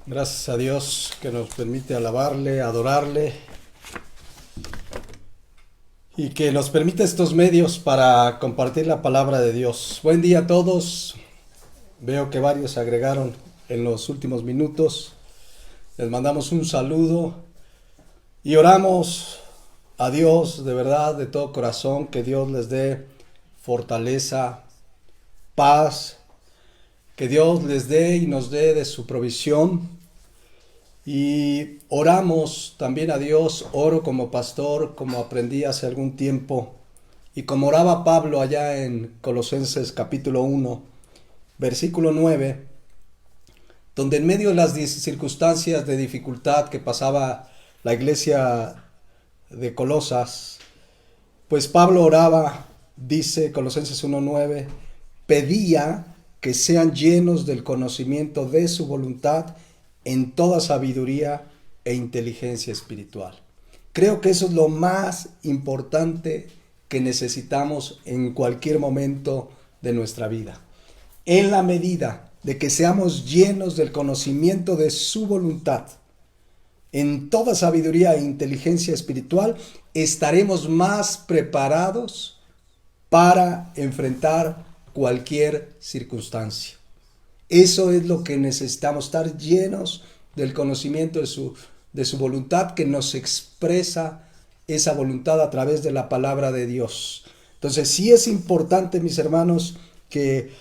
Gracias a Dios que nos permite alabarle, adorarle y que nos permite estos medios para compartir la palabra de Dios. Buen día a todos. Veo que varios se agregaron en los últimos minutos. Les mandamos un saludo y oramos a Dios de verdad, de todo corazón, que Dios les dé fortaleza, paz, que Dios les dé y nos dé de su provisión. Y oramos también a Dios, oro como pastor, como aprendí hace algún tiempo, y como oraba Pablo allá en Colosenses capítulo 1, versículo 9, donde en medio de las circunstancias de dificultad que pasaba la iglesia de Colosas, pues Pablo oraba, dice Colosenses 1:9, pedía que sean llenos del conocimiento de su voluntad en toda sabiduría e inteligencia espiritual. Creo que eso es lo más importante que necesitamos en cualquier momento de nuestra vida. En la medida de que seamos llenos del conocimiento de su voluntad, en toda sabiduría e inteligencia espiritual, estaremos más preparados para enfrentar cualquier circunstancia. Eso es lo que necesitamos, estar llenos del conocimiento de su voluntad, que nos expresa esa voluntad a través de la palabra de Dios. Entonces sí es importante, mis hermanos, que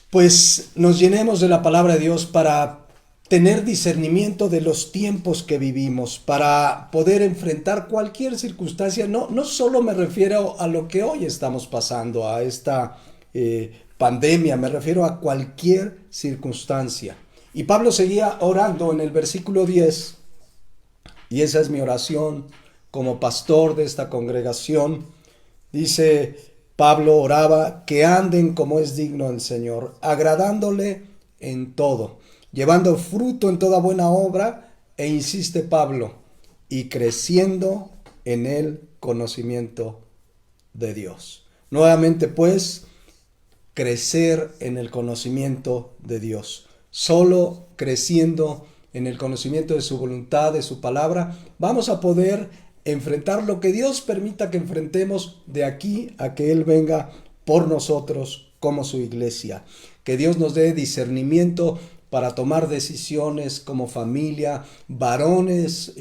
pues nos llenemos de la palabra de Dios para tener discernimiento de los tiempos que vivimos, para poder enfrentar cualquier circunstancia. No solo me refiero a lo que hoy estamos pasando, a esta pandemia, me refiero a cualquier circunstancia. Y Pablo seguía orando en el versículo 10, y esa es mi oración como pastor de esta congregación. Dice Pablo, oraba, que anden como es digno del Señor, agradándole en todo, llevando fruto en toda buena obra, e insiste Pablo, y creciendo en el conocimiento de Dios. Nuevamente pues, crecer en el conocimiento de Dios. Solo creciendo en el conocimiento de su voluntad, de su palabra, vamos a poder enfrentar lo que Dios permita que enfrentemos de aquí a que Él venga por nosotros como su iglesia. Que Dios nos dé discernimiento para tomar decisiones como familia, varones,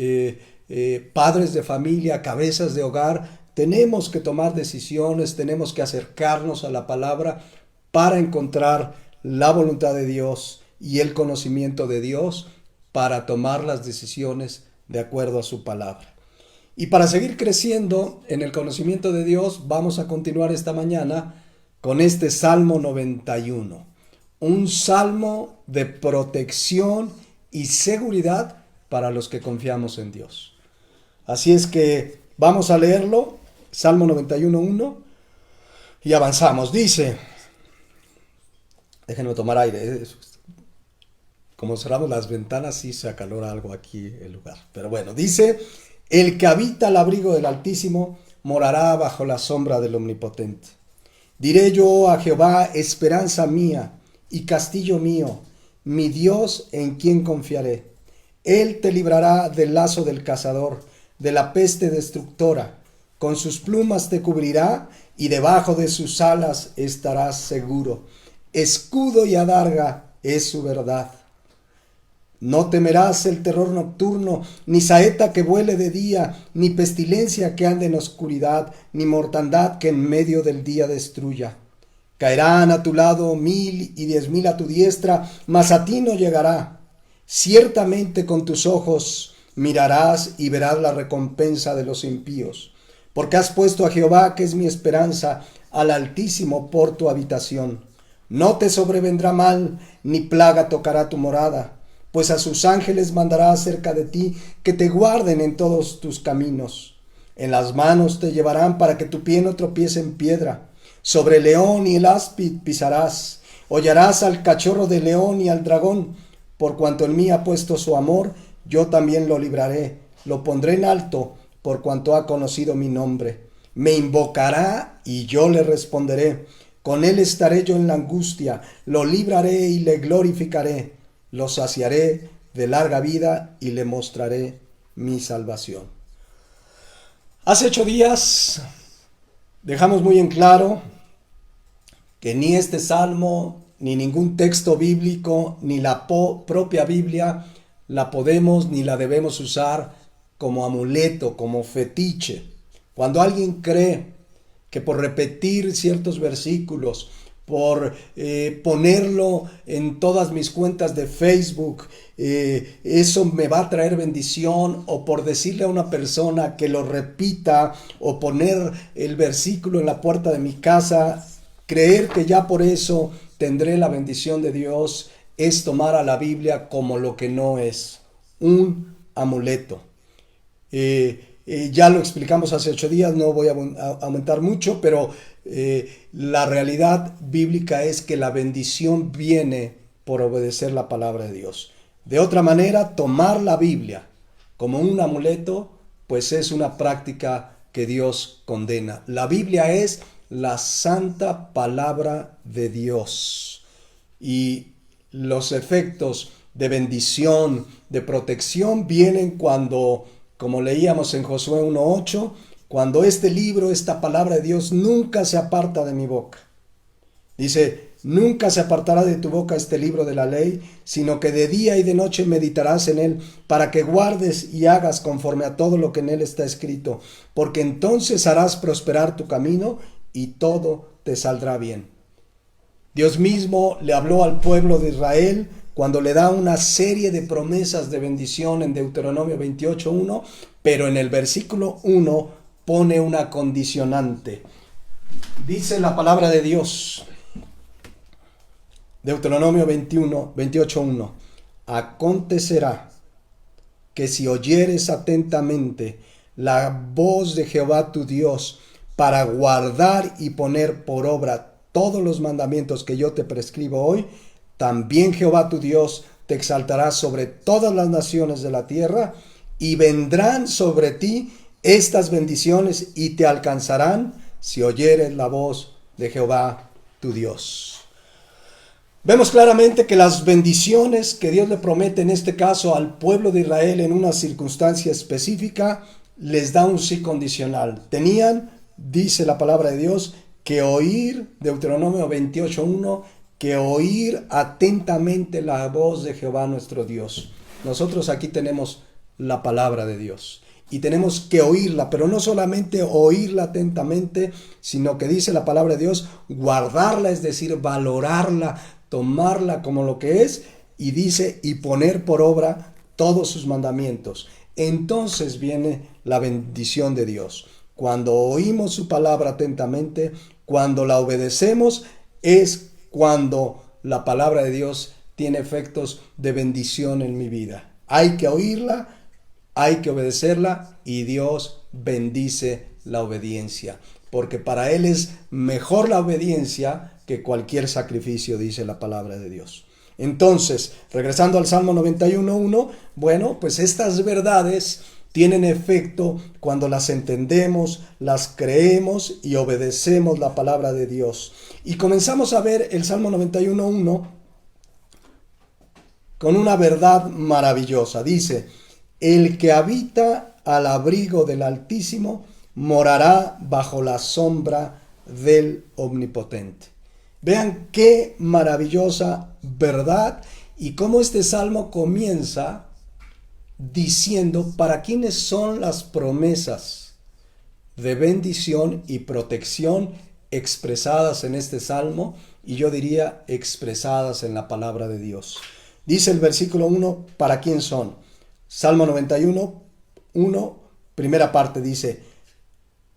padres de familia, cabezas de hogar. Tenemos que tomar decisiones, tenemos que acercarnos a la palabra para encontrar la voluntad de Dios y el conocimiento de Dios para tomar las decisiones de acuerdo a su palabra. Y para seguir creciendo en el conocimiento de Dios, vamos a continuar esta mañana con este Salmo 91. Un salmo de protección y seguridad para los que confiamos en Dios. Así es que vamos a leerlo, Salmo 91:1, y avanzamos. Dice, déjenme tomar aire, como cerramos las ventanas sí se acalora algo aquí el lugar, pero bueno, dice, el que habita al abrigo del Altísimo morará bajo la sombra del Omnipotente. Diré yo a Jehová, esperanza mía y castillo mío, mi Dios en quien confiaré. Él te librará del lazo del cazador, de la peste destructora. Con sus plumas te cubrirá y debajo de sus alas estarás seguro. Escudo y adarga es su verdad. No temerás el terror nocturno, ni saeta que vuele de día, ni pestilencia que ande en oscuridad, ni mortandad que en medio del día destruya. Caerán a tu lado 1000 y 10,000 a tu diestra, mas a ti no llegará. Ciertamente con tus ojos mirarás y verás la recompensa de los impíos. Porque has puesto a Jehová, que es mi esperanza, al Altísimo por tu habitación. No te sobrevendrá mal, ni plaga tocará tu morada, pues a sus ángeles mandará acerca de ti, que te guarden en todos tus caminos. En las manos te llevarán para que tu pie no tropiece en piedra. Sobre el león y el áspid pisarás. Hollarás al cachorro del león y al dragón. Por cuanto en mí ha puesto su amor, yo también lo libraré. Lo pondré en alto, por cuanto ha conocido mi nombre. Me invocará y yo le responderé. Con él estaré yo en la angustia, lo libraré y le glorificaré, lo saciaré de larga vida y le mostraré mi salvación. Hace 8 días dejamos muy en claro que ni este salmo, ni ningún texto bíblico, ni la propia Biblia la podemos ni la debemos usar como amuleto, como fetiche. Cuando alguien cree que por repetir ciertos versículos, por ponerlo en todas mis cuentas de Facebook, eso me va a traer bendición, o por decirle a una persona que lo repita, o poner el versículo en la puerta de mi casa, creer que ya por eso tendré la bendición de Dios, es tomar a la Biblia como lo que no es, un amuleto. Ya lo explicamos hace 8 días, no voy a aumentar mucho, pero la realidad bíblica es que la bendición viene por obedecer la palabra de Dios. De otra manera, tomar la Biblia como un amuleto, pues es una práctica que Dios condena. La Biblia es la santa palabra de Dios, y los efectos de bendición, de protección, vienen cuando, como leíamos en Josué 1:8, cuando este libro, esta palabra de Dios nunca se aparta de mi boca. Dice, nunca se apartará de tu boca este libro de la ley, sino que de día y de noche meditarás en él, para que guardes y hagas conforme a todo lo que en él está escrito, porque entonces harás prosperar tu camino y todo te saldrá bien. Dios mismo le habló al pueblo de Israel cuando le da una serie de promesas de bendición en Deuteronomio 28:1, pero en el versículo 1 pone una condicionante. Dice la palabra de Dios, Deuteronomio 28:1, acontecerá que si oyeres atentamente la voz de Jehová tu Dios para guardar y poner por obra todos los mandamientos que yo te prescribo hoy, también Jehová tu Dios te exaltará sobre todas las naciones de la tierra, y vendrán sobre ti estas bendiciones y te alcanzarán si oyeres la voz de Jehová tu Dios. Vemos claramente que las bendiciones que Dios le promete en este caso al pueblo de Israel en una circunstancia específica, les da un sí condicional. Tenían, dice la palabra de Dios, que oír, Deuteronomio 28:1, que oír atentamente la voz de Jehová nuestro Dios. Nosotros aquí tenemos la palabra de Dios y tenemos que oírla, pero no solamente oírla atentamente, sino que dice la palabra de Dios, guardarla, es decir, valorarla, tomarla como lo que es, y dice, y poner por obra todos sus mandamientos. Entonces viene la bendición de Dios. Cuando oímos su palabra atentamente, cuando la obedecemos, es cuando la palabra de Dios tiene efectos de bendición en mi vida. Hay que oírla, hay que obedecerla, y Dios bendice la obediencia, porque para Él es mejor la obediencia que cualquier sacrificio, dice la palabra de Dios. Entonces, regresando al Salmo 91:1, bueno, pues estas verdades tienen efecto cuando las entendemos, las creemos y obedecemos la palabra de Dios. Y comenzamos a ver el Salmo 91:1 con una verdad maravillosa. Dice, el que habita al abrigo del Altísimo morará bajo la sombra del Omnipotente. Vean qué maravillosa verdad, y cómo este salmo comienza diciendo para quiénes son las promesas de bendición y protección expresadas en este salmo, y yo diría expresadas en la palabra de Dios. Dice el versículo 1, ¿para quién son? Salmo 91:1, primera parte, dice,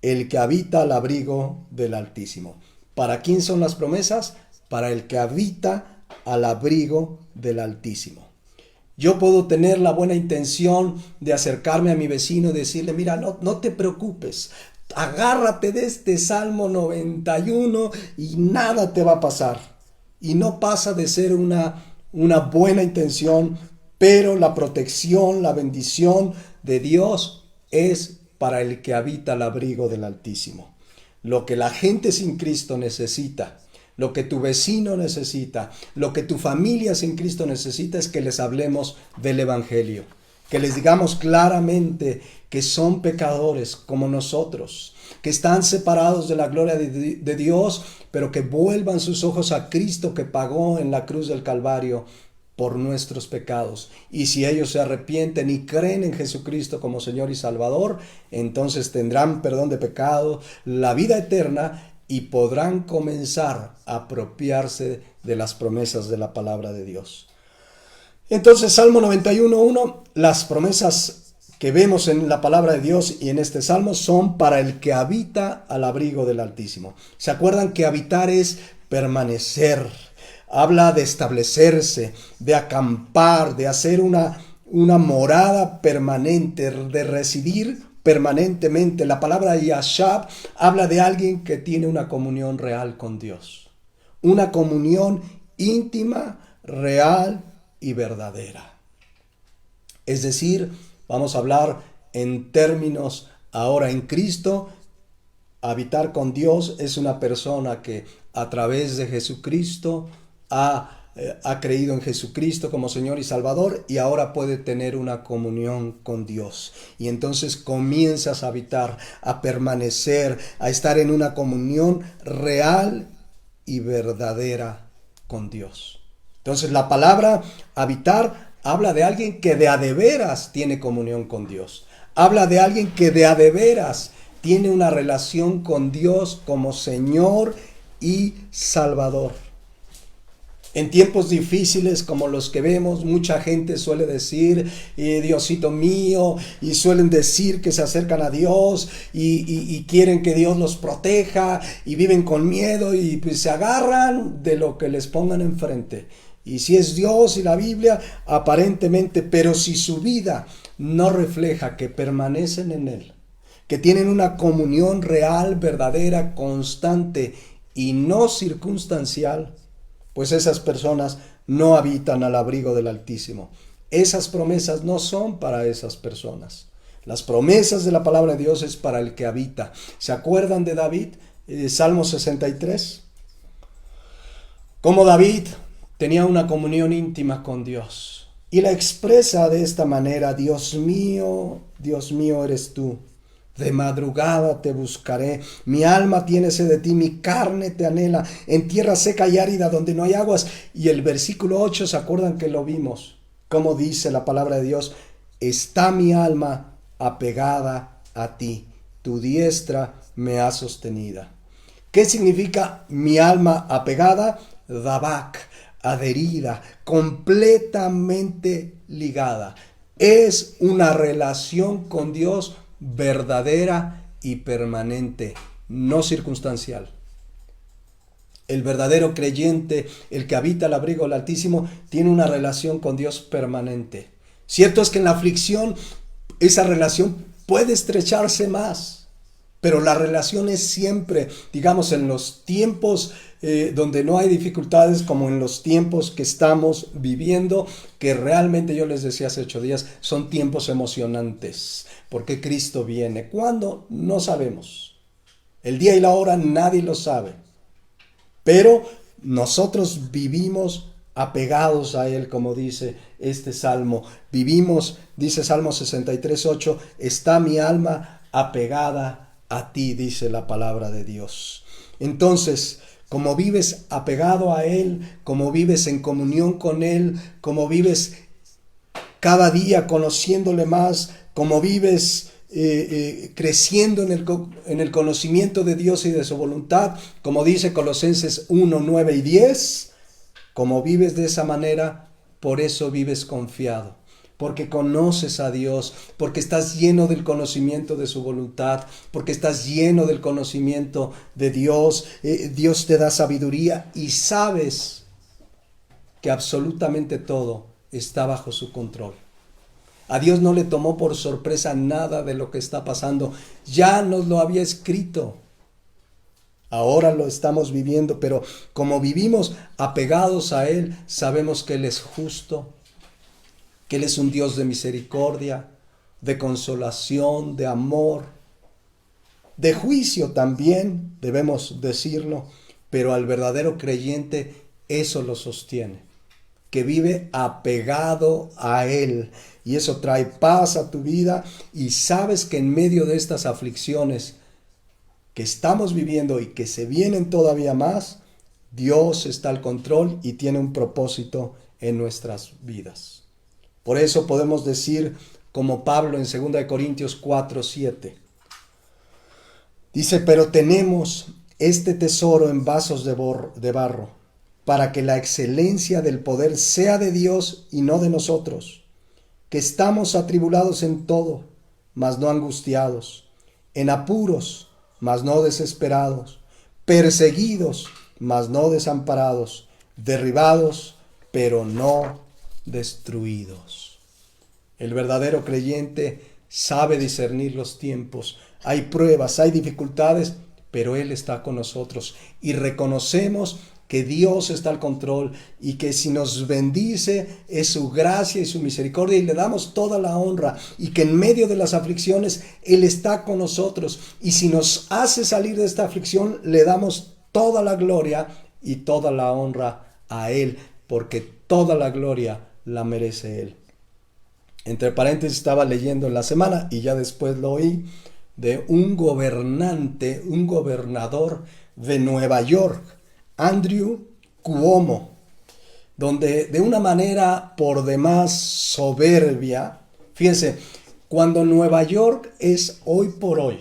el que habita al abrigo del Altísimo. ¿Para quién son las promesas? Para el que habita al abrigo del Altísimo. Yo puedo tener la buena intención de acercarme a mi vecino y decirle, mira, no te preocupes, agárrate de este Salmo 91 y nada te va a pasar. Y no pasa de ser una buena intención, pero la protección, la bendición de Dios es para el que habita al abrigo del Altísimo. Lo que la gente sin Cristo necesita, Lo que tu vecino necesita, lo que tu familia sin Cristo necesita es que les hablemos del Evangelio. Que les digamos claramente que son pecadores como nosotros, que están separados de la gloria de Dios, pero que vuelvan sus ojos a Cristo que pagó en la cruz del Calvario por nuestros pecados. Y si ellos se arrepienten y creen en Jesucristo como Señor y Salvador, entonces tendrán perdón de pecado, la vida eterna y podrán comenzar a apropiarse de las promesas de la palabra de Dios. Entonces, Salmo 91:1, las promesas que vemos en la palabra de Dios y en este salmo son para el que habita al abrigo del Altísimo. ¿Se acuerdan que habitar es permanecer? Habla de establecerse, de acampar, de hacer una morada permanente, de residir permanentemente. La palabra yashab habla de alguien que tiene una comunión real con Dios. Una comunión íntima, real y verdadera. Es decir, vamos a hablar en términos ahora en Cristo. Habitar con Dios es una persona que a través de Jesucristo ha creído en Jesucristo como Señor y Salvador y ahora puede tener una comunión con Dios. Y entonces comienzas a habitar, a permanecer, a estar en una comunión real y verdadera con Dios. Entonces la palabra habitar habla de alguien que de a de veras tiene comunión con Dios. Habla de alguien que de a de veras tiene una relación con Dios como Señor y Salvador. En tiempos difíciles como los que vemos, mucha gente suele decir, Diosito mío, y suelen decir que se acercan a Dios y quieren que Dios los proteja y viven con miedo y pues se agarran de lo que les pongan enfrente. Y si es Dios y la Biblia, aparentemente, pero si su vida no refleja que permanecen en Él, que tienen una comunión real, verdadera, constante y no circunstancial, pues esas personas no habitan al abrigo del Altísimo. Esas promesas no son para esas personas. Las promesas de la palabra de Dios es para el que habita. ¿Se acuerdan de David? Salmo 63. Como David tenía una comunión íntima con Dios. Y la expresa de esta manera: Dios mío eres tú. De madrugada te buscaré, mi alma tiene sed de ti, mi carne te anhela, en tierra seca y árida donde no hay aguas. Y el versículo 8, ¿se acuerdan que lo vimos? Como dice la palabra de Dios: está mi alma apegada a ti, tu diestra me ha sostenida. ¿Qué significa mi alma apegada? Dabak, adherida, completamente ligada. Es una relación con Dios verdadera y permanente, no circunstancial. El verdadero creyente, el que habita al abrigo del Altísimo, tiene una relación con Dios permanente. Cierto es que en la aflicción esa relación puede estrecharse más, pero la relación es siempre, digamos, en los tiempos donde no hay dificultades, como en los tiempos que estamos viviendo, que realmente, yo les decía hace 8 días, son tiempos emocionantes, porque Cristo viene. ¿Cuándo? No sabemos. El día y la hora nadie lo sabe, pero nosotros vivimos apegados a Él, como dice este salmo. Vivimos, dice Salmo 63:8, está mi alma apegada a ti, dice la palabra de Dios. Entonces, como vives apegado a Él, como vives en comunión con Él, como vives cada día conociéndole más, como vives creciendo en el conocimiento de Dios y de su voluntad, como dice Colosenses 1:9 y 10, como vives de esa manera, por eso vives confiado. Porque conoces a Dios, porque estás lleno del conocimiento de su voluntad, porque estás lleno del conocimiento de Dios. Dios te da sabiduría y sabes que absolutamente todo está bajo su control. A Dios no le tomó por sorpresa nada de lo que está pasando. Ya nos lo había escrito. Ahora lo estamos viviendo, pero como vivimos apegados a Él, sabemos que Él es justo, que Él es un Dios de misericordia, de consolación, de amor, de juicio también, debemos decirlo, pero al verdadero creyente eso lo sostiene, que vive apegado a Él, y eso trae paz a tu vida, y sabes que en medio de estas aflicciones que estamos viviendo y que se vienen todavía más, Dios está al control y tiene un propósito en nuestras vidas. Por eso podemos decir, como Pablo en 2 Corintios 4:7, dice: pero tenemos este tesoro en vasos de barro, para que la excelencia del poder sea de Dios y no de nosotros, que estamos atribulados en todo, mas no angustiados, en apuros, mas no desesperados, perseguidos, mas no desamparados, derribados, pero no destruidos. El verdadero creyente sabe discernir los tiempos. Hay pruebas, hay dificultades, pero Él está con nosotros y reconocemos que Dios está al control y que si nos bendice es su gracia y su misericordia, y le damos toda la honra, y que en medio de las aflicciones Él está con nosotros, y si nos hace salir de esta aflicción le damos toda la gloria y toda la honra a Él, porque toda la gloria la merece Él. Entre paréntesis, estaba leyendo en la semana y ya después lo oí, de un gobernador de Nueva York, Andrew Cuomo, donde de una manera por demás soberbia, fíjense, cuando Nueva York es hoy por hoy,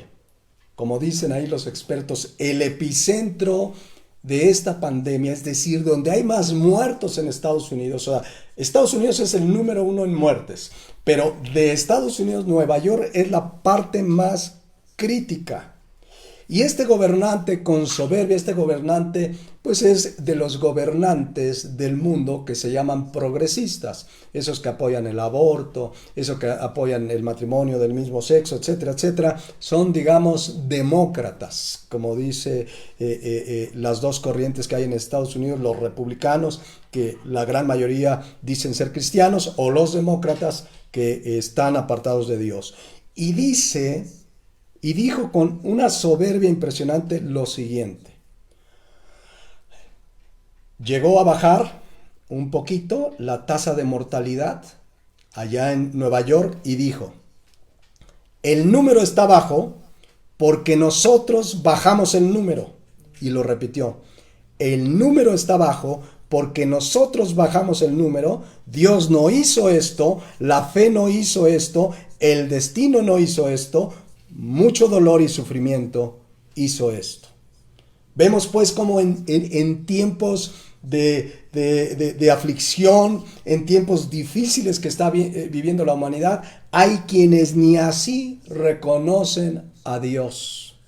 como dicen ahí los expertos, el epicentro de esta pandemia, es decir, donde hay más muertos en Estados Unidos. O sea, Estados Unidos es el número 1 en muertes, pero de Estados Unidos, Nueva York es la parte más crítica. Y este gobernante con soberbia, este gobernante pues es de los gobernantes del mundo que se llaman progresistas, esos que apoyan el aborto, esos que apoyan el matrimonio del mismo sexo, etcétera, etcétera, son, digamos, demócratas, como dice las dos corrientes que hay en Estados Unidos, los republicanos, que la gran mayoría dicen ser cristianos, o los demócratas, que están apartados de Dios. Y dijo con una soberbia impresionante lo siguiente: llegó a bajar un poquito la tasa de mortalidad allá en Nueva York y dijo: el número está bajo porque nosotros bajamos el número. Y lo repitió: el número está bajo porque nosotros bajamos el número. Dios no hizo esto, la fe no hizo esto, el destino no hizo esto, mucho dolor y sufrimiento hizo esto. Vemos pues como en tiempos de aflicción, en tiempos difíciles que está viviendo la humanidad, hay quienes ni así reconocen a Dios.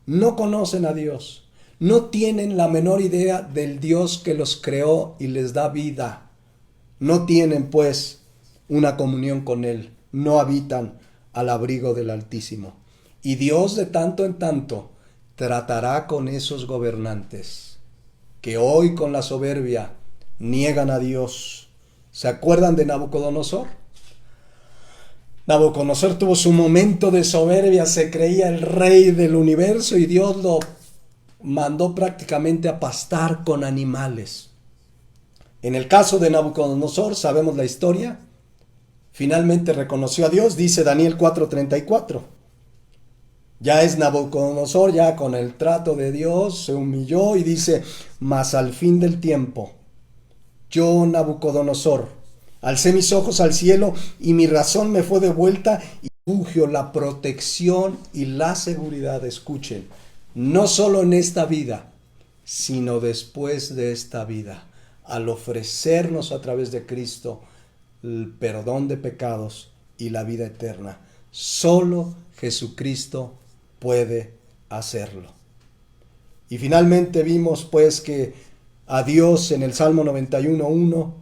No conocen a Dios. No tienen la menor idea del Dios que los creó y les da vida. No tienen pues una comunión con Él. No habitan al abrigo del Altísimo. Y Dios de tanto en tanto tratará con esos gobernantes que hoy con la soberbia niegan a Dios. ¿Se acuerdan de Nabucodonosor? Nabucodonosor tuvo su momento de soberbia, se creía el rey del universo y Dios lo mandó prácticamente a pastar con animales. En el caso de Nabucodonosor, sabemos la historia. Finalmente reconoció a Dios, dice Daniel 4:34. Ya es Nabucodonosor, ya con el trato de Dios, se humilló y dice: mas al fin del tiempo, yo, Nabucodonosor, alcé mis ojos al cielo y mi razón me fue devuelta, y refugio, la protección y la seguridad, escuchen, no solo en esta vida, sino después de esta vida, al ofrecernos a través de Cristo el perdón de pecados y la vida eterna. Solo Jesucristo puede hacerlo. Y finalmente vimos pues que a Dios en el Salmo 91:1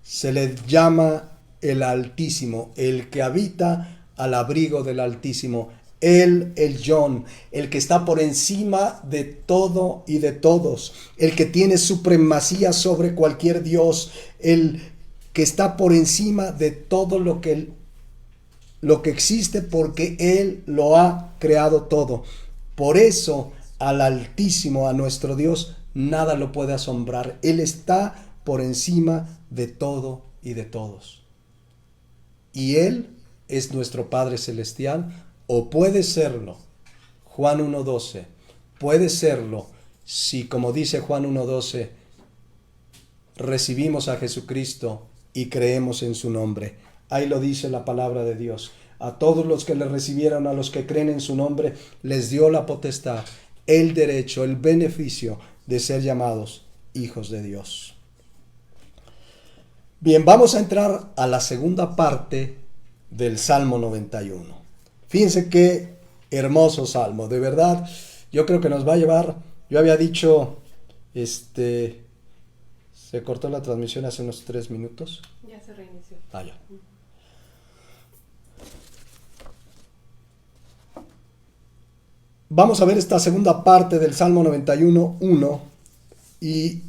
se le llama el Altísimo, el que habita al abrigo del Altísimo, el Elyon, el que está por encima de todo y de todos, el que tiene supremacía sobre cualquier Dios, el que está por encima de todo lo que existe, porque Él lo ha creado todo. Por eso al Altísimo, a nuestro Dios, nada lo puede asombrar. Él está por encima de todo y de todos. Y Él es nuestro Padre Celestial, o puede serlo. Juan 1:12. Puede serlo si, como dice Juan 1:12, recibimos a Jesucristo y creemos en su nombre. Ahí lo dice la palabra de Dios. A todos los que le recibieron, a los que creen en su nombre, les dio la potestad, el derecho, el beneficio de ser llamados hijos de Dios. Bien, vamos a entrar a la segunda parte del Salmo 91. Fíjense qué hermoso salmo, de verdad. Yo creo que nos va a llevar, yo había dicho, se cortó la transmisión hace unos 3 minutos. Ya se reinició. Ya. Vamos a ver esta segunda parte del Salmo 91:1 y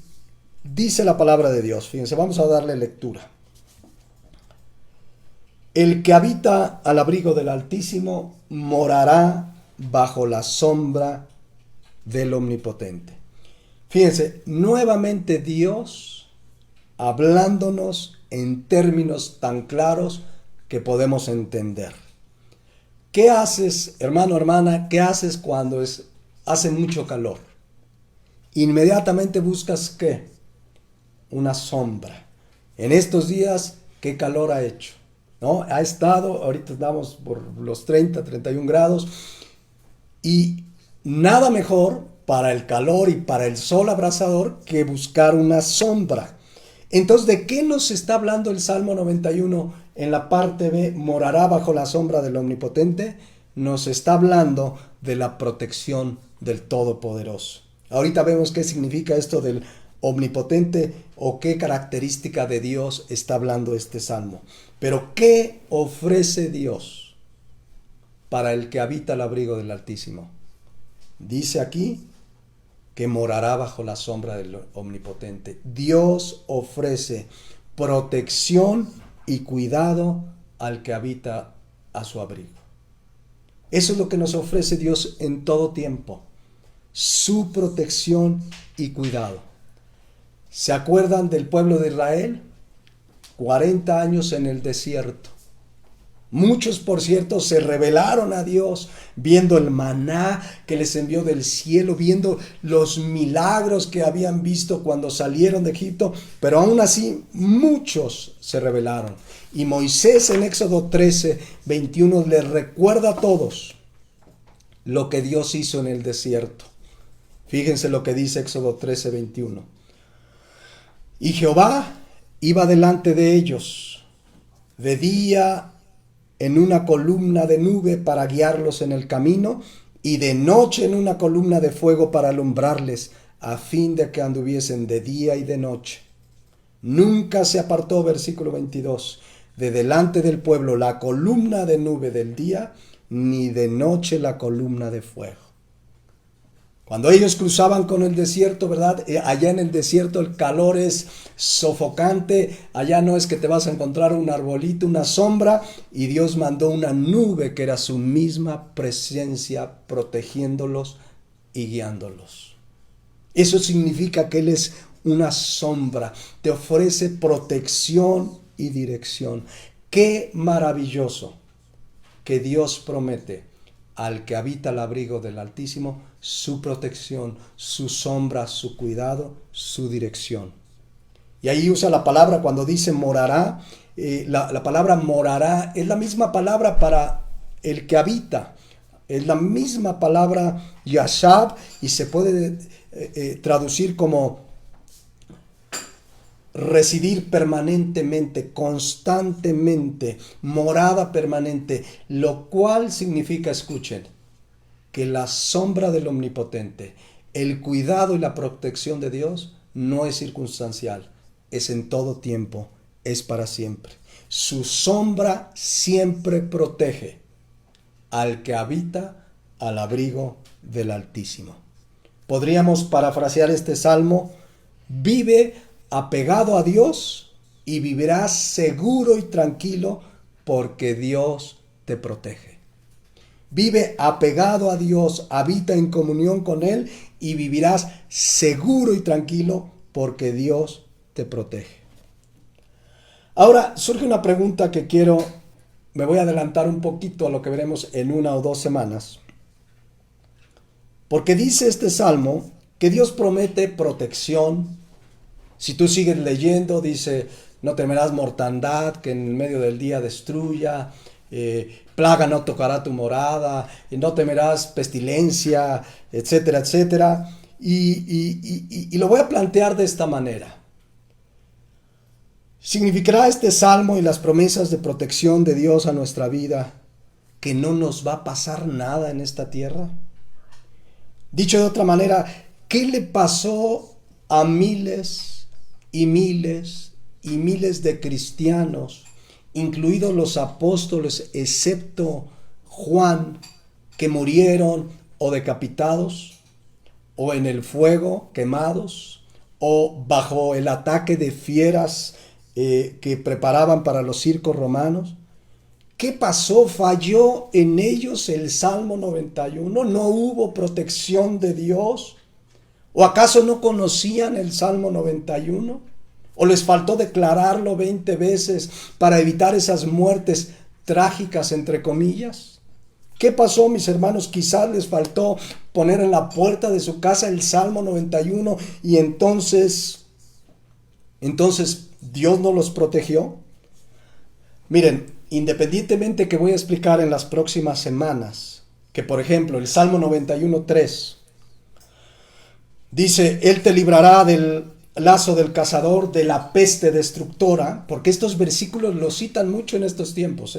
dice la palabra de Dios. Fíjense, vamos a darle lectura. El que habita al abrigo del Altísimo morará bajo la sombra del Omnipotente. Fíjense, nuevamente Dios hablándonos en términos tan claros que podemos entender. ¿Qué haces, hermano, hermana? ¿Qué haces cuando hace mucho calor? Inmediatamente buscas ¿qué? Una sombra. En estos días, ¿qué calor ha hecho? ¿No? Ha estado, ahorita estamos por los 30, 31 grados, y nada mejor para el calor y para el sol abrasador que buscar una sombra. Entonces, ¿de qué nos está hablando el Salmo 91 en la parte B? Morará bajo la sombra del Omnipotente. Nos está hablando de la protección del Todopoderoso. Ahorita vemos qué significa esto del Omnipotente o qué característica de Dios está hablando este Salmo. Pero ¿qué ofrece Dios para el que habita al abrigo del Altísimo? Dice aquí que morará bajo la sombra del Omnipotente. Dios ofrece protección y cuidado al que habita a su abrigo. Eso es lo que nos ofrece Dios en todo tiempo. Su protección y cuidado. ¿Se acuerdan del pueblo de Israel? 40 años en el desierto. Muchos, por cierto, se rebelaron a Dios, viendo el maná que les envió del cielo, viendo los milagros que habían visto cuando salieron de Egipto, pero aún así muchos se rebelaron. Y Moisés en Éxodo 13:21 les recuerda a todos lo que Dios hizo en el desierto. Fíjense lo que dice Éxodo 13:21. Y Jehová iba delante de ellos, de día en una columna de nube para guiarlos en el camino, y de noche en una columna de fuego para alumbrarles, a fin de que anduviesen de día y de noche. Nunca se apartó, versículo 22, de delante del pueblo la columna de nube del día, ni de noche la columna de fuego. Cuando ellos cruzaban con el desierto, ¿verdad? Allá en el desierto el calor es sofocante. Allá no es que te vas a encontrar un arbolito, una sombra. Y Dios mandó una nube que era su misma presencia protegiéndolos y guiándolos. Eso significa que Él es una sombra. Te ofrece protección y dirección. ¡Qué maravilloso que Dios promete al que habita al abrigo del Altísimo su protección, su sombra, su cuidado, su dirección! Y ahí usa la palabra cuando dice morará. La palabra morará es la misma palabra para el que habita. Es la misma palabra yashab y se puede traducir como residir permanentemente, constantemente, morada permanente, lo cual significa, escuchen, que la sombra del Omnipotente, el cuidado y la protección de Dios no es circunstancial, es en todo tiempo, es para siempre. Su sombra siempre protege al que habita al abrigo del Altísimo. Podríamos parafrasear este salmo: vive apegado a Dios y vivirás seguro y tranquilo porque Dios te protege. Vive apegado a Dios, habita en comunión con Él y vivirás seguro y tranquilo porque Dios te protege. Ahora surge una pregunta que me voy a adelantar un poquito a lo que veremos en 1 o 2 semanas. Porque dice este salmo que Dios promete protección. Si tú sigues leyendo, dice, no temerás mortandad que en medio del día destruya, plaga no tocará tu morada, no temerás pestilencia, etcétera, etcétera. Y lo voy a plantear de esta manera. ¿Significará este salmo y las promesas de protección de Dios a nuestra vida que no nos va a pasar nada en esta tierra? Dicho de otra manera, ¿qué le pasó a miles y miles y miles de cristianos, incluidos los apóstoles, excepto Juan, que murieron o decapitados, o en el fuego quemados, o bajo el ataque de fieras que preparaban para los circos romanos? ¿Qué pasó? ¿Falló en ellos el Salmo 91? ¿No hubo protección de Dios? ¿O acaso no conocían el Salmo 91? ¿O les faltó declararlo 20 veces para evitar esas muertes trágicas, entre comillas? ¿Qué pasó, mis hermanos? Quizás les faltó poner en la puerta de su casa el Salmo 91 y entonces Dios no los protegió. Miren, independientemente que voy a explicar en las próximas semanas, que por ejemplo el Salmo 91:3 dice, Él te librará del lazo del cazador, de la peste destructora, porque estos versículos los citan mucho en estos tiempos,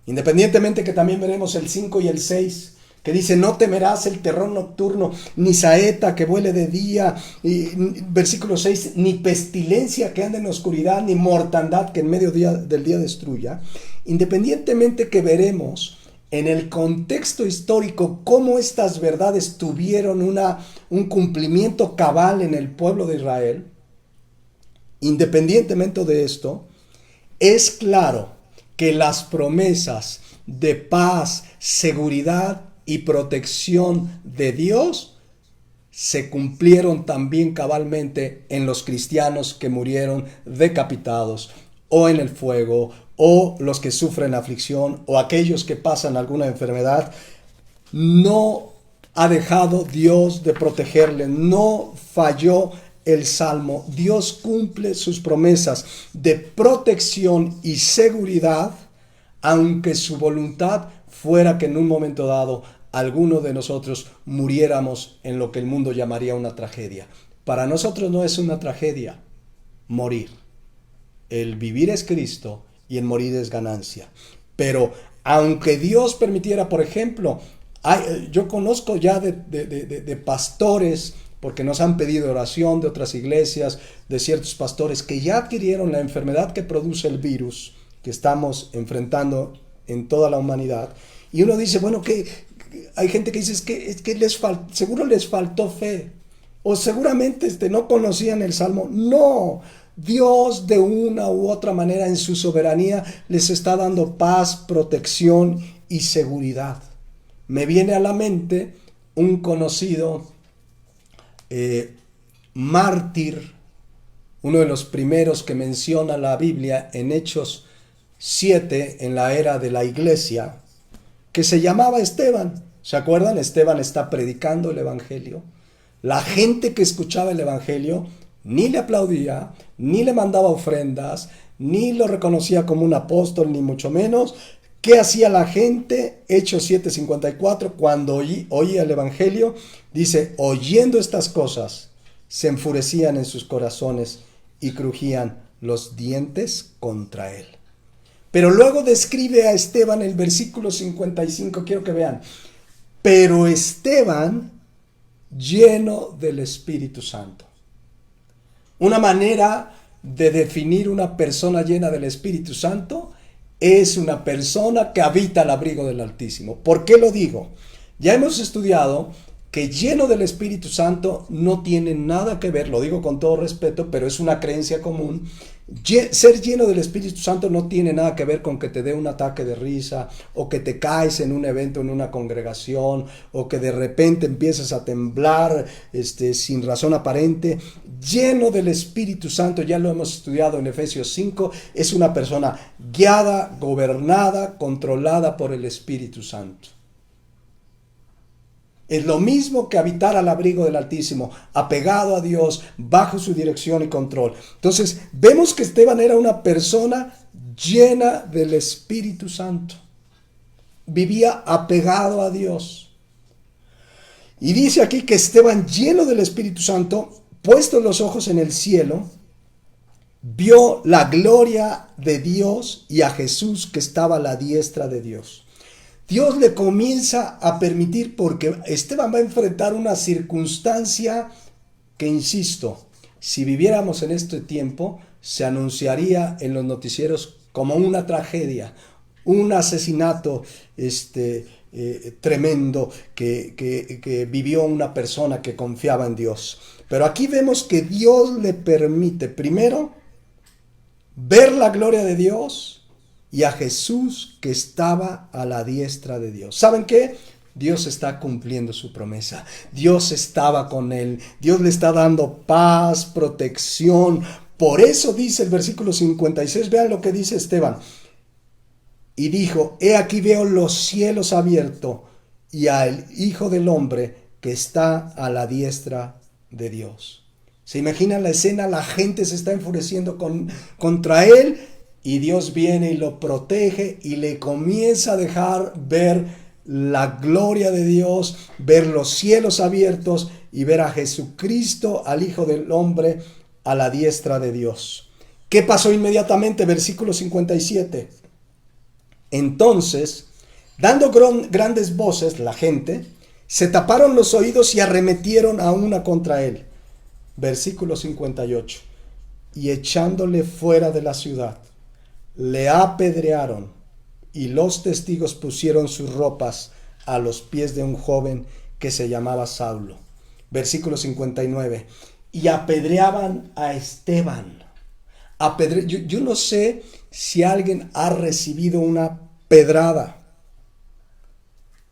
independientemente que también veremos el 5 y el 6, que dice, no temerás el terror nocturno, ni saeta que vuele de día, y versículo 6, ni pestilencia que ande en la oscuridad, ni mortandad que en medio del día destruya. Independientemente que veremos en el contexto histórico cómo estas verdades tuvieron un cumplimiento cabal en el pueblo de Israel, independientemente de esto, es claro que las promesas de paz, seguridad y protección de Dios se cumplieron también cabalmente en los cristianos que murieron decapitados o en el fuego, o los que sufren aflicción, o aquellos que pasan alguna enfermedad. No ha dejado Dios de protegerle, no falló el Salmo. Dios cumple sus promesas de protección y seguridad, aunque su voluntad fuera que en un momento dado alguno de nosotros muriéramos en lo que el mundo llamaría una tragedia. Para nosotros no es una tragedia morir. El vivir es Cristo y el morir es ganancia. Pero aunque Dios permitiera, por ejemplo, yo conozco ya de pastores, porque nos han pedido oración de otras iglesias, de ciertos pastores que ya adquirieron la enfermedad que produce el virus que estamos enfrentando en toda la humanidad. Y uno dice, bueno, que hay gente que dice, es que seguro les faltó fe, o seguramente no conocían el Salmo. No, Dios de una u otra manera en su soberanía les está dando paz, protección y seguridad. Me viene a la mente un conocido mártir, uno de los primeros que menciona la Biblia en Hechos 7, en la era de la iglesia, que se llamaba Esteban. ¿Se acuerdan? Esteban está predicando el evangelio. La gente que escuchaba el evangelio ni le aplaudía, ni le mandaba ofrendas, ni lo reconocía como un apóstol, ni mucho menos. ¿Qué hacía la gente? Hechos 7:54, cuando oía el evangelio, dice, oyendo estas cosas, se enfurecían en sus corazones y crujían los dientes contra él. Pero luego describe a Esteban el versículo 55, quiero que vean. Pero Esteban, lleno del Espíritu Santo. Una manera de definir una persona llena del Espíritu Santo es una persona que habita al abrigo del Altísimo. ¿Por qué lo digo? Ya hemos estudiado que lleno del Espíritu Santo no tiene nada que ver, lo digo con todo respeto, pero es una creencia común. Ser lleno del Espíritu Santo no tiene nada que ver con que te dé un ataque de risa, o que te caes en un evento, en una congregación, o que de repente empiezas a temblar sin razón aparente. Lleno del Espíritu Santo, ya lo hemos estudiado en Efesios 5, es una persona guiada, gobernada, controlada por el Espíritu Santo. Es lo mismo que habitar al abrigo del Altísimo, apegado a Dios, bajo su dirección y control. Entonces, vemos que Esteban era una persona llena del Espíritu Santo. Vivía apegado a Dios. Y dice aquí que Esteban, lleno del Espíritu Santo, puestos los ojos en el cielo, vio la gloria de Dios y a Jesús que estaba a la diestra de Dios. Dios le comienza a permitir, porque Esteban va a enfrentar una circunstancia que, insisto, si viviéramos en este tiempo, se anunciaría en los noticieros como una tragedia, un asesinato tremendo que vivió una persona que confiaba en Dios. Pero aquí vemos que Dios le permite, primero, ver la gloria de Dios y a Jesús que estaba a la diestra de Dios. ¿Saben qué? Dios está cumpliendo su promesa. Dios estaba con él. Dios le está dando paz, protección. Por eso dice el versículo 56, vean lo que dice Esteban. Y dijo, he aquí veo los cielos abiertos y al Hijo del Hombre que está a la diestra de Dios. ¿Se imaginan la escena? La gente se está enfureciendo contra él. Y Dios viene y lo protege y le comienza a dejar ver la gloria de Dios, ver los cielos abiertos y ver a Jesucristo, al Hijo del Hombre, a la diestra de Dios. ¿Qué pasó inmediatamente? Versículo 57. Entonces, dando grandes voces, la gente, se taparon los oídos y arremetieron a una contra él. Versículo 58. Y echándole fuera de la ciudad, le apedrearon, y los testigos pusieron sus ropas a los pies de un joven que se llamaba Saulo. Versículo 59. Y apedreaban a Esteban. Yo no sé si alguien ha recibido una pedrada.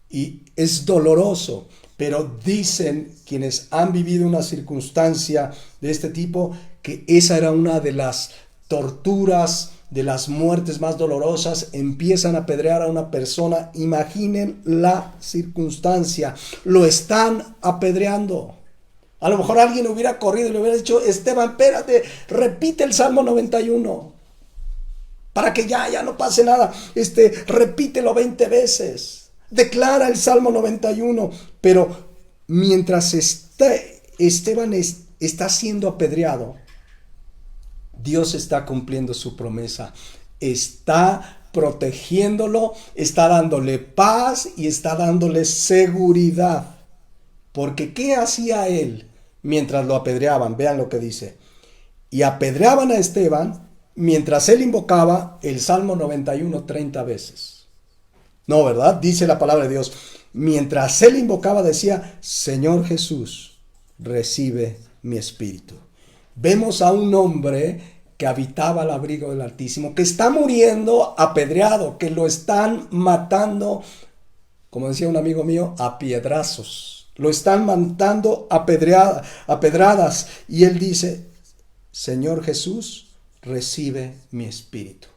Y es doloroso, pero dicen quienes han vivido una circunstancia de este tipo que esa era una de las torturas, de las muertes más dolorosas. Empiezan a apedrear a una persona. Imaginen la circunstancia. Lo están apedreando. A lo mejor alguien hubiera corrido y le hubiera dicho, Esteban, espérate, repite el Salmo 91. Para que ya no pase nada. Repítelo 20 veces. Declara el Salmo 91. Pero mientras Esteban está siendo apedreado, Dios está cumpliendo su promesa, está protegiéndolo, está dándole paz y está dándole seguridad. Porque ¿qué hacía él mientras lo apedreaban? Vean lo que dice. Y apedreaban a Esteban mientras él invocaba el Salmo 91 30 veces. No, ¿verdad? Dice la palabra de Dios. Mientras él invocaba decía, Señor Jesús, recibe mi espíritu. Vemos a un hombre que habitaba al abrigo del Altísimo, que está muriendo apedreado, que lo están matando, como decía un amigo mío, a piedrazos. Lo están matando a pedradas. Y él dice, Señor Jesús, recibe mi espíritu.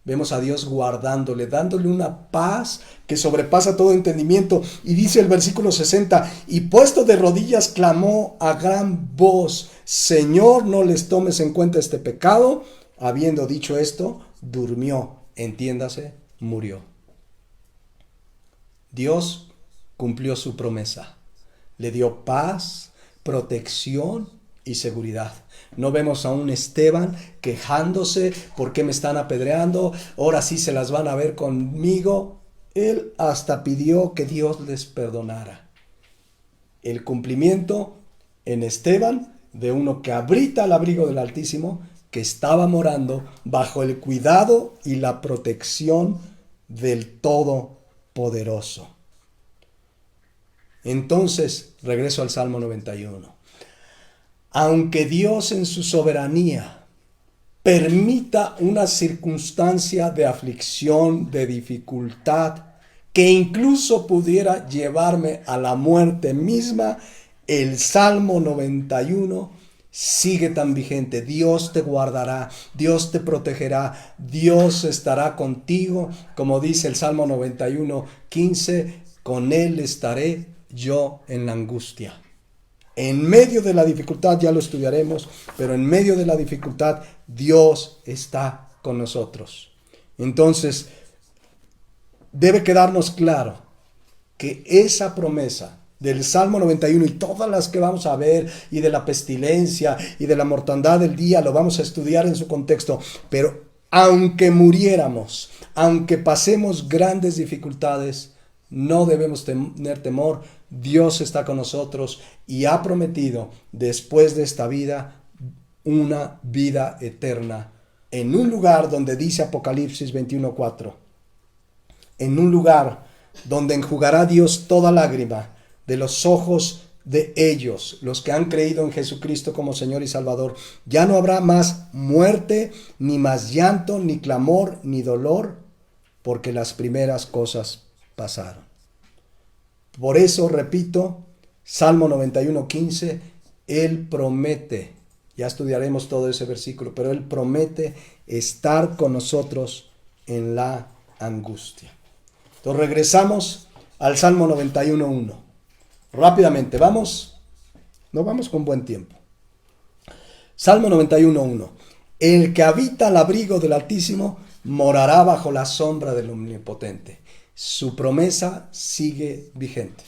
Vemos a Dios guardándole, dándole una paz que sobrepasa todo entendimiento. Y dice el versículo 60, y puesto de rodillas clamó a gran voz, Señor, no les tomes en cuenta este pecado. Habiendo dicho esto, durmió, entiéndase, murió. Dios cumplió su promesa. Le dio paz, protección y seguridad. No vemos a un Esteban quejándose, ¿por qué me están apedreando? Ahora sí se las van a ver conmigo. Él hasta pidió que Dios les perdonara. El cumplimiento en Esteban de uno que habita al abrigo del Altísimo, que estaba morando bajo el cuidado y la protección del Todopoderoso. Entonces, regreso al Salmo 91. Aunque Dios en su soberanía permita una circunstancia de aflicción, de dificultad, que incluso pudiera llevarme a la muerte misma, el Salmo 91 sigue tan vigente. Dios te guardará, Dios te protegerá, Dios estará contigo, como dice el Salmo 91:15, con Él estaré yo en la angustia. En medio de la dificultad, ya lo estudiaremos, pero en medio de la dificultad, Dios está con nosotros. Entonces, debe quedarnos claro que esa promesa del Salmo 91 y todas las que vamos a ver, y de la pestilencia y de la mortandad del día, lo vamos a estudiar en su contexto, pero aunque muriéramos, aunque pasemos grandes dificultades, no debemos tener temor. Dios está con nosotros y ha prometido después de esta vida una vida eterna en un lugar donde dice Apocalipsis 21:4, en un lugar donde enjugará Dios toda lágrima de los ojos de ellos, los que han creído en Jesucristo como Señor y Salvador. Ya no habrá más muerte, ni más llanto, ni clamor, ni dolor, porque las primeras cosas pasaron. Por eso, repito, Salmo 91:15, Él promete, ya estudiaremos todo ese versículo, pero Él promete estar con nosotros en la angustia. Entonces regresamos al Salmo 91:1. Rápidamente, vamos con buen tiempo. Salmo 91:1. El que habita al abrigo del Altísimo morará bajo la sombra del Omnipotente. Su promesa sigue vigente.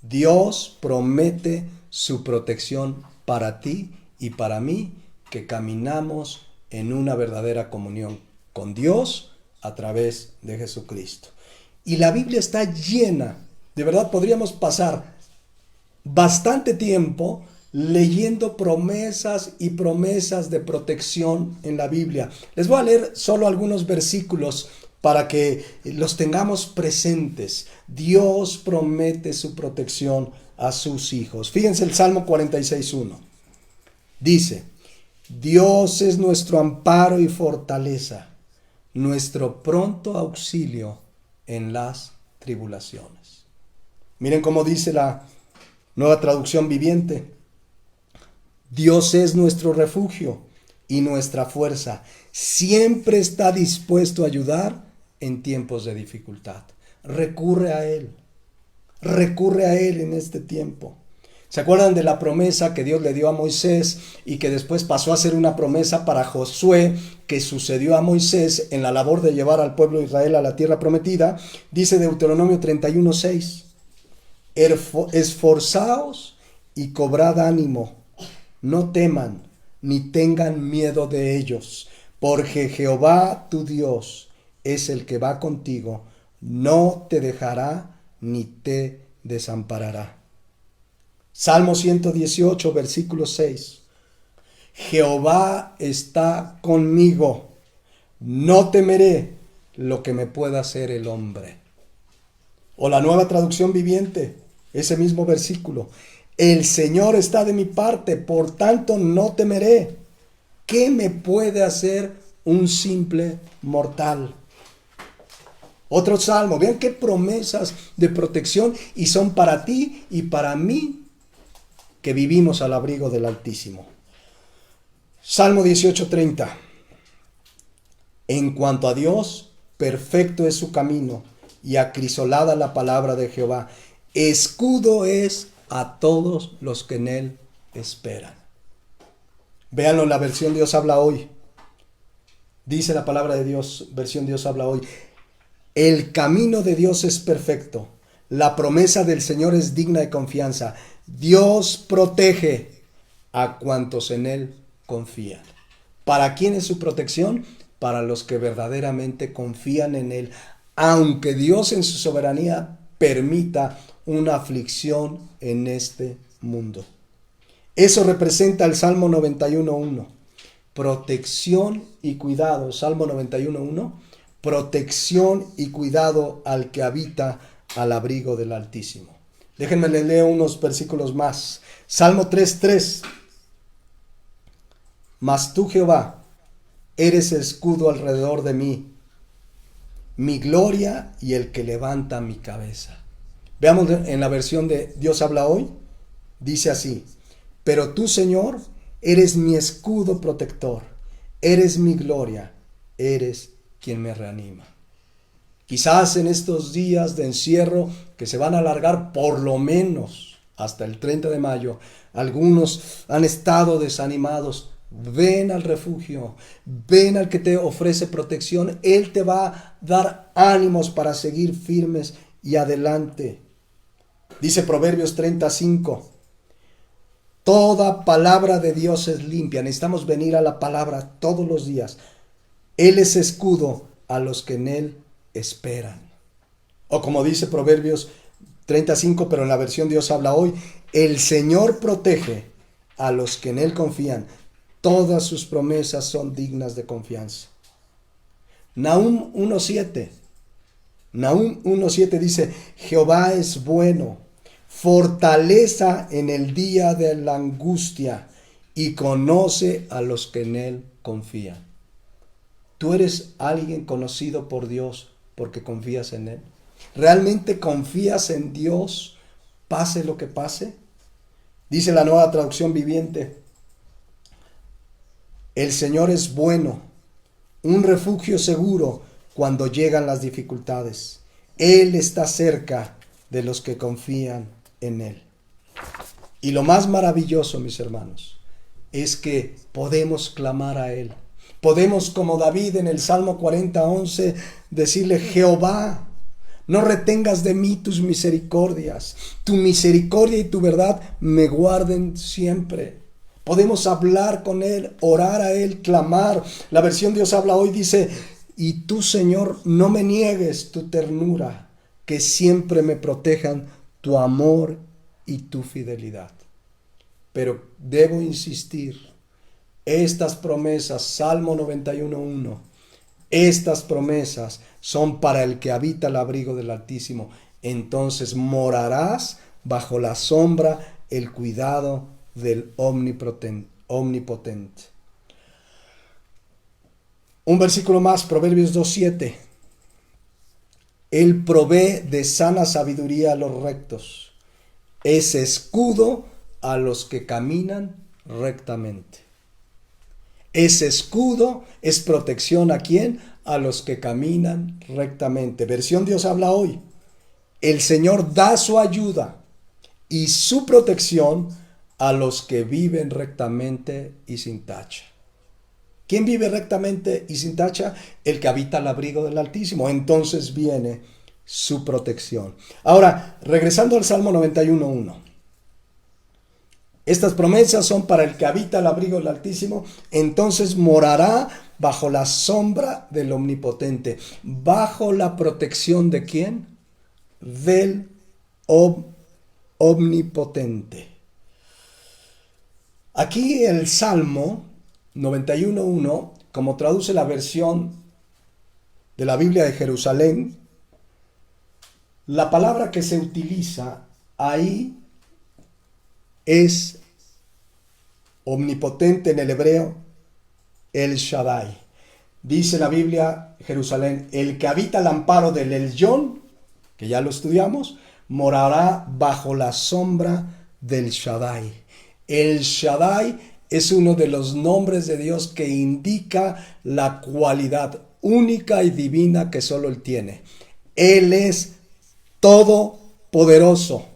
Dios promete su protección para ti y para mí, que caminamos en una verdadera comunión con Dios a través de Jesucristo. Y la Biblia está llena, de verdad podríamos pasar bastante tiempo leyendo promesas y promesas de protección en la Biblia. Les voy a leer solo algunos versículos para que los tengamos presentes. Dios promete su protección a sus hijos. Fíjense el Salmo 46:1. Dice: Dios es nuestro amparo y fortaleza, nuestro pronto auxilio en las tribulaciones. Miren cómo dice la Nueva Traducción Viviente: Dios es nuestro refugio y nuestra fuerza, siempre está dispuesto a ayudar en tiempos de dificultad. Recurre a Él en este tiempo. ¿Se acuerdan de la promesa que Dios le dio a Moisés y que después pasó a ser una promesa para Josué, que sucedió a Moisés en la labor de llevar al pueblo de Israel a la tierra prometida? Dice Deuteronomio 31:6: Esforzaos y cobrad ánimo, no teman ni tengan miedo de ellos, porque Jehová tu Dios es el que va contigo, no te dejará ni te desamparará. Salmo 118, versículo 6. Jehová está conmigo, no temeré lo que me pueda hacer el hombre. O la Nueva Traducción Viviente, ese mismo versículo: el Señor está de mi parte, por tanto no temeré. ¿Qué me puede hacer un simple mortal? Otro salmo, vean qué promesas de protección, y son para ti y para mí que vivimos al abrigo del Altísimo. Salmo 18:30. En cuanto a Dios, perfecto es su camino, y acrisolada la palabra de Jehová. Escudo es a todos los que en él esperan. Véanlo en la versión Dios habla hoy. Dice la palabra de Dios, versión Dios habla hoy: el camino de Dios es perfecto, la promesa del Señor es digna de confianza. Dios protege a cuantos en él confían. ¿Para quién es su protección? Para los que verdaderamente confían en él, aunque Dios en su soberanía permita una aflicción en este mundo. Eso representa el Salmo 91:1. Protección y cuidado. Salmo 91:1. Protección y cuidado al que habita al abrigo del Altísimo. Déjenme les leo unos versículos más. Salmo 3:3. Mas tú, Jehová, eres escudo alrededor de mí, mi gloria y el que levanta mi cabeza. Veamos en la versión de Dios habla hoy. Dice así: pero tú, Señor, eres mi escudo protector, eres mi gloria, eres quien me reanima. Quizás en estos días de encierro que se van a alargar por lo menos hasta el 30 de mayo, algunos han estado desanimados. Ven al refugio, ven al que te ofrece protección. Él te va a dar ánimos para seguir firmes y adelante. Dice Proverbios 35. Toda palabra de Dios es limpia. Necesitamos venir a la palabra todos los días. Él es escudo a los que en Él esperan. O como dice Proverbios 35, pero en la versión Dios habla hoy, el Señor protege a los que en Él confían. Todas sus promesas son dignas de confianza. Nahum 1:7. Nahum 1:7 dice: Jehová es bueno, fortaleza en el día de la angustia, y conoce a los que en Él confían. ¿Tú eres alguien conocido por Dios porque confías en Él? ¿Realmente confías en Dios, pase lo que pase? Dice la Nueva Traducción Viviente: el Señor es bueno, un refugio seguro cuando llegan las dificultades. Él está cerca de los que confían en Él. Y lo más maravilloso, mis hermanos, es que podemos clamar a Él. Podemos, como David en el Salmo 40:11, decirle: Jehová, no retengas de mí tus misericordias. Tu misericordia y tu verdad me guarden siempre. Podemos hablar con Él, orar a Él, clamar. La versión Dios habla hoy dice: y tú, Señor, no me niegues tu ternura, que siempre me protejan tu amor y tu fidelidad. Pero debo insistir, estas promesas, Salmo 91:1, estas promesas son para el que habita el abrigo del Altísimo. Entonces morarás bajo la sombra, el cuidado del omnipotente. Un versículo más, Proverbios 2:7. Él provee de sana sabiduría a los rectos. Es escudo a los que caminan rectamente. Es escudo, es protección ¿a quién? A los que caminan rectamente. Versión Dios habla hoy. El Señor da su ayuda y su protección a los que viven rectamente y sin tacha. ¿Quién vive rectamente y sin tacha? El que habita al abrigo del Altísimo. Entonces viene su protección. Ahora, regresando al Salmo 91:1. Estas promesas son para el que habita al abrigo del Altísimo. Entonces morará bajo la sombra del Omnipotente. ¿Bajo la protección de quién? Del Omnipotente. Aquí el Salmo 91:1, como traduce la versión de la Biblia de Jerusalén, la palabra que se utiliza ahí es omnipotente en el hebreo, El Shaddai. Dice la Biblia Jerusalén: el que habita al amparo del Elyon, que ya lo estudiamos, morará bajo la sombra del Shaddai. El Shaddai es uno de los nombres de Dios que indica la cualidad única y divina que solo Él tiene. Él es todopoderoso.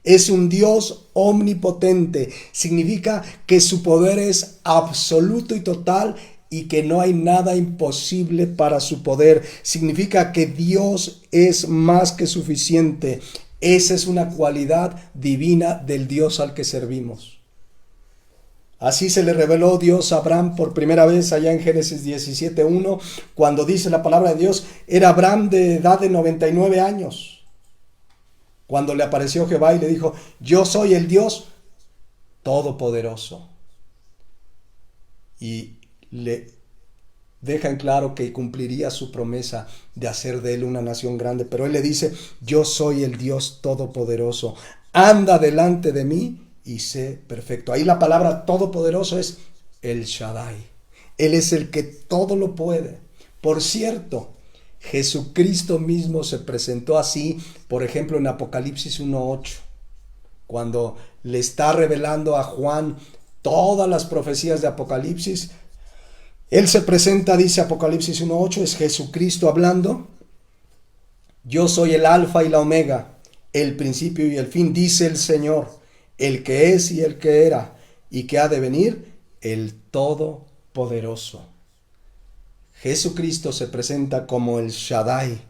Es un Dios omnipotente. Significa que su poder es absoluto y total y que no hay nada imposible para su poder. Significa que Dios es más que suficiente. Esa es una cualidad divina del Dios al que servimos. Así se le reveló Dios a Abraham por primera vez allá en Génesis 17:1, cuando dice la palabra de Dios, era Abraham de edad de 99 años. Cuando le apareció Jehová y le dijo: yo soy el Dios todopoderoso. Y le deja en claro que cumpliría su promesa de hacer de él una nación grande, pero él le dice: yo soy el Dios todopoderoso, anda delante de mí y sé perfecto. Ahí la palabra todopoderoso es el Shaddai. Él es el que todo lo puede. Por cierto, Jesucristo mismo se presentó así, por ejemplo, en Apocalipsis 1:8, cuando le está revelando a Juan todas las profecías de Apocalipsis. Él se presenta, dice Apocalipsis 1:8, es Jesucristo hablando: yo soy el alfa y la omega, el principio y el fin, dice el Señor, el que es y el que era y que ha de venir, el Todopoderoso. Jesucristo se presenta como el Shaddai,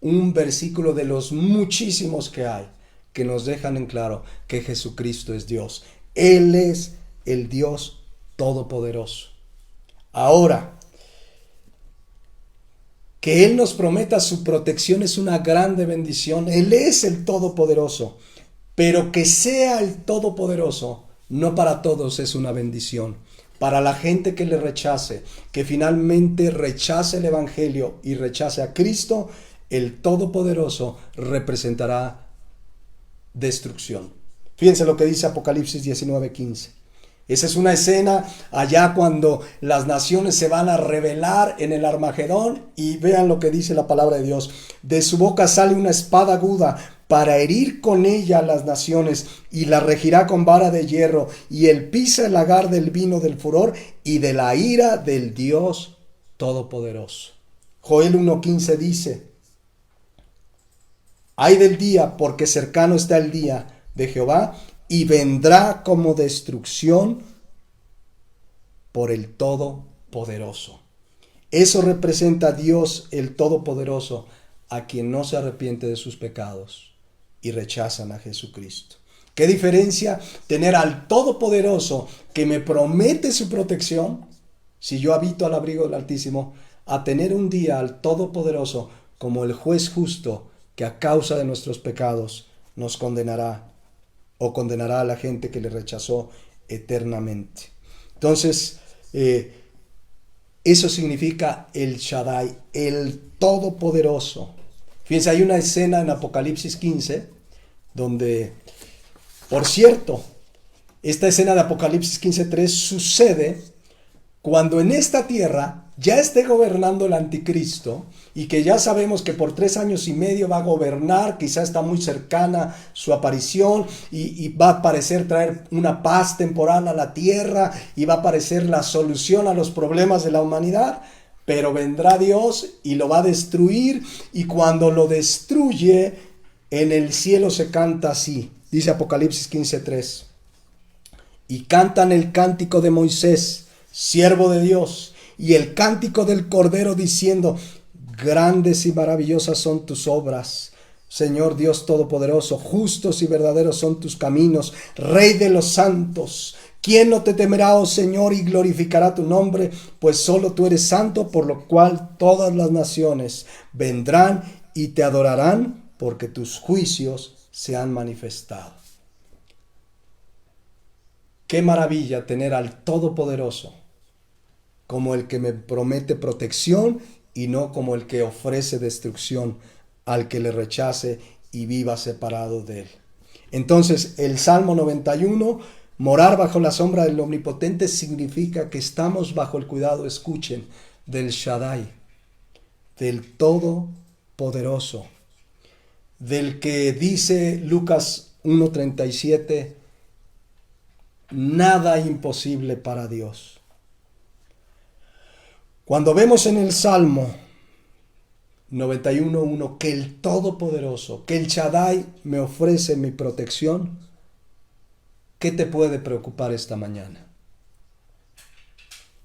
un versículo de los muchísimos que hay que nos dejan en claro que Jesucristo es Dios. Él es el Dios Todopoderoso. Ahora, que Él nos prometa su protección es una grande bendición. Él es el Todopoderoso, pero que sea el Todopoderoso no para todos es una bendición. Para la gente que le rechace, que finalmente rechace el Evangelio y rechace a Cristo, el Todopoderoso representará destrucción. Fíjense lo que dice Apocalipsis 19:15. Esa es una escena allá cuando las naciones se van a rebelar en el Armagedón, y vean lo que dice la palabra de Dios. De su boca sale una espada aguda para herir con ella a las naciones, y la regirá con vara de hierro, y él pisa el lagar del vino del furor y de la ira del Dios Todopoderoso. Joel 1:15 dice: ay del día, porque cercano está el día de Jehová, y vendrá como destrucción por el Todopoderoso. Eso representa a Dios el Todopoderoso, a quien no se arrepiente de sus pecados y rechazan a Jesucristo. ¿Qué diferencia tener al Todopoderoso que me promete su protección, si yo habito al abrigo del Altísimo, a tener un día al Todopoderoso como el juez justo que a causa de nuestros pecados nos condenará, o condenará a la gente que le rechazó eternamente? Entonces, eso significa el Shaddai, el Todopoderoso. Fíjense, hay una escena en Apocalipsis 15 donde, por cierto, esta escena de Apocalipsis 15:3 sucede cuando en esta tierra ya esté gobernando el anticristo, y que ya sabemos que por 3 años y medio va a gobernar. Quizá está muy cercana su aparición, y va a parecer traer una paz temporal a la tierra, y va a parecer la solución a los problemas de la humanidad. Pero vendrá Dios y lo va a destruir, y cuando lo destruye, en el cielo se canta así. Dice Apocalipsis 15:3: y cantan el cántico de Moisés, siervo de Dios, y el cántico del Cordero, diciendo: grandes y maravillosas son tus obras, Señor Dios Todopoderoso, justos y verdaderos son tus caminos, Rey de los santos. ¿Quién no te temerá, oh Señor, y glorificará tu nombre? Pues solo tú eres santo, por lo cual todas las naciones vendrán y te adorarán, porque tus juicios se han manifestado. Qué maravilla tener al Todopoderoso como el que me promete protección, y no como el que ofrece destrucción al que le rechace y viva separado de él. Entonces, el Salmo 91, morar bajo la sombra del Omnipotente, significa que estamos bajo el cuidado, escuchen, del Shaddai, del Todopoderoso, del que dice Lucas 1:37, nada imposible para Dios. Cuando vemos en el Salmo 91:1 que el Todopoderoso, que el Shaddai me ofrece mi protección, ¿qué te puede preocupar esta mañana?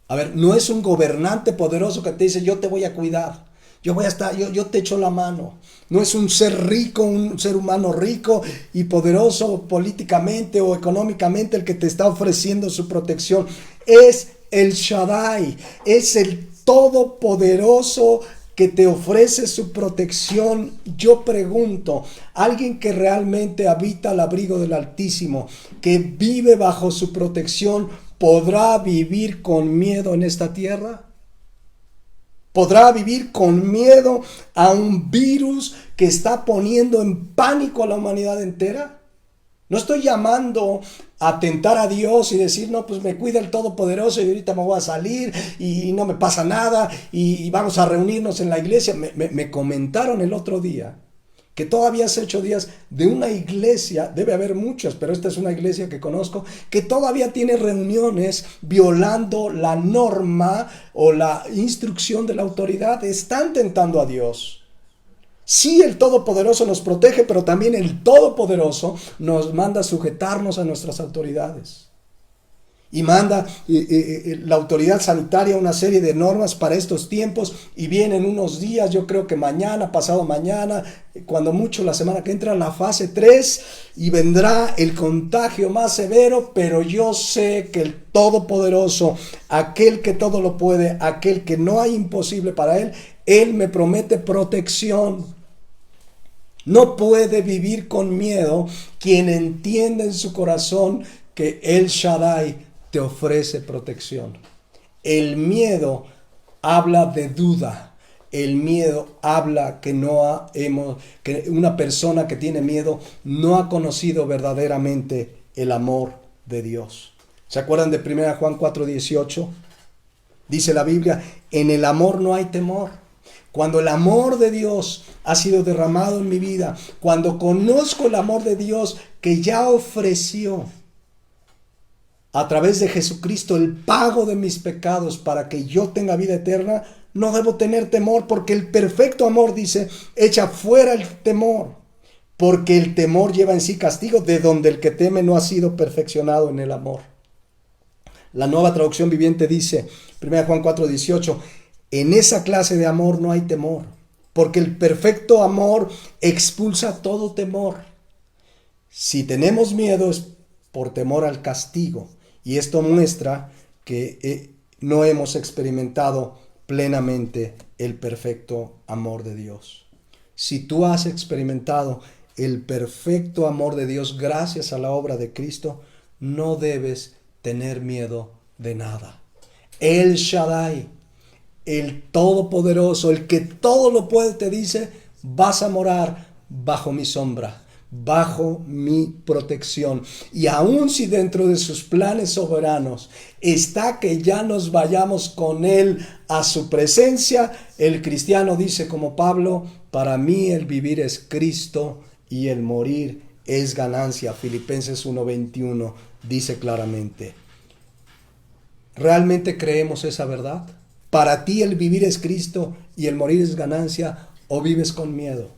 A ver, no es un gobernante poderoso que te dice: yo te voy a cuidar, yo voy a estar, yo te echo la mano. No es un ser rico, un ser humano rico y poderoso políticamente o económicamente el que te está ofreciendo su protección. Es el Shaddai, es el Todopoderoso que te ofrece su protección. Yo pregunto, ¿alguien que realmente habita al abrigo del Altísimo, que vive bajo su protección, podrá vivir con miedo en esta tierra? ¿Podrá vivir con miedo a un virus que está poniendo en pánico a la humanidad entera? No estoy llamando a tentar a Dios y decir, no, pues me cuida el Todopoderoso y ahorita me voy a salir y no me pasa nada y vamos a reunirnos en la iglesia. Me comentaron el otro día que todavía hace 8 días de una iglesia, debe haber muchas, pero esta es una iglesia que conozco, que todavía tiene reuniones violando la norma o la instrucción de la autoridad. Están tentando a Dios. Sí, el Todopoderoso nos protege, pero también el Todopoderoso nos manda a sujetarnos a nuestras autoridades. Y manda la autoridad sanitaria una serie de normas para estos tiempos y vienen unos días, yo creo que mañana, pasado mañana, cuando mucho la semana que entra, la fase 3 y vendrá el contagio más severo, pero yo sé que el Todopoderoso, aquel que todo lo puede, aquel que no hay imposible para él me promete protección. No puede vivir con miedo quien entiende en su corazón que El Shaddai te ofrece protección. El miedo habla de duda. El miedo habla que que una persona que tiene miedo no ha conocido verdaderamente el amor de Dios. ¿Se acuerdan de 1 Juan 4:18? Dice la Biblia, en el amor no hay temor. Cuando el amor de Dios ha sido derramado en mi vida, cuando conozco el amor de Dios que ya ofreció a través de Jesucristo el pago de mis pecados para que yo tenga vida eterna, no debo tener temor, porque el perfecto amor, dice, echa fuera el temor, porque el temor lleva en sí castigo, de donde el que teme no ha sido perfeccionado en el amor. La Nueva Traducción Viviente dice, 1 Juan 4:18, en esa clase de amor no hay temor, porque el perfecto amor expulsa todo temor. Si tenemos miedo es por temor al castigo, y esto muestra que no hemos experimentado plenamente el perfecto amor de Dios. Si tú has experimentado el perfecto amor de Dios gracias a la obra de Cristo, no debes tener miedo de nada. El Shaddai, el Todopoderoso, el que todo lo puede, te dice, vas a morar bajo mi sombra, bajo mi protección. Y aun si dentro de sus planes soberanos está que ya nos vayamos con Él a su presencia, el cristiano dice como Pablo, para mí el vivir es Cristo y el morir es ganancia. Filipenses 1:21 dice claramente. ¿Realmente creemos esa verdad? ¿Para ti el vivir es Cristo y el morir es ganancia, o vives con miedo?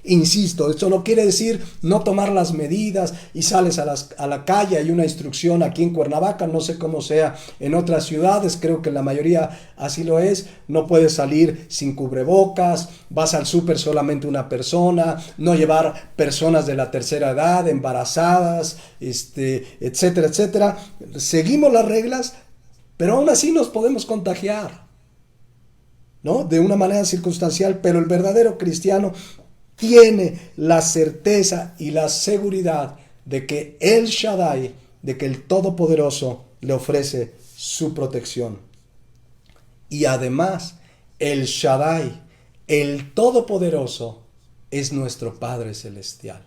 Insisto, esto no quiere decir no tomar las medidas y sales a la calle. Hay una instrucción aquí en Cuernavaca, no sé cómo sea en otras ciudades, creo que la mayoría así lo es. No puedes salir sin cubrebocas, vas al súper solamente una persona, no llevar personas de la tercera edad, embarazadas, etcétera, etcétera. Seguimos las reglas, pero aún así nos podemos contagiar, ¿no? De una manera circunstancial, pero el verdadero cristiano tiene la certeza y la seguridad de que el Shaddai, de que el Todopoderoso le ofrece su protección. Y además, el Shaddai, el Todopoderoso, es nuestro Padre Celestial.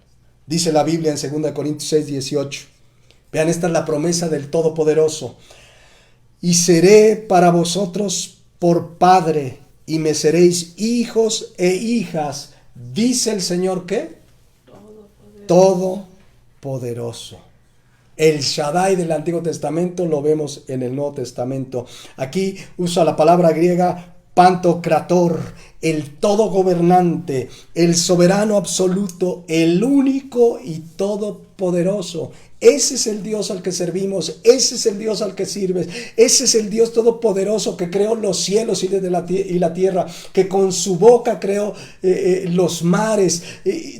Dice la Biblia en 2 Corintios 6:18. Vean, esta es la promesa del Todopoderoso. Y seré para vosotros por Padre, y me seréis hijos e hijas, dice el Señor, ¿qué? Todopoderoso. El Shaddai del Antiguo Testamento lo vemos en el Nuevo Testamento. Aquí usa la palabra griega Pantocrator, el todo gobernante, el soberano absoluto, el único y todopoderoso. Ese es el Dios al que servimos, ese es el Dios al que sirves, ese es el Dios todopoderoso que creó los cielos y la tierra, que con su boca creó los mares,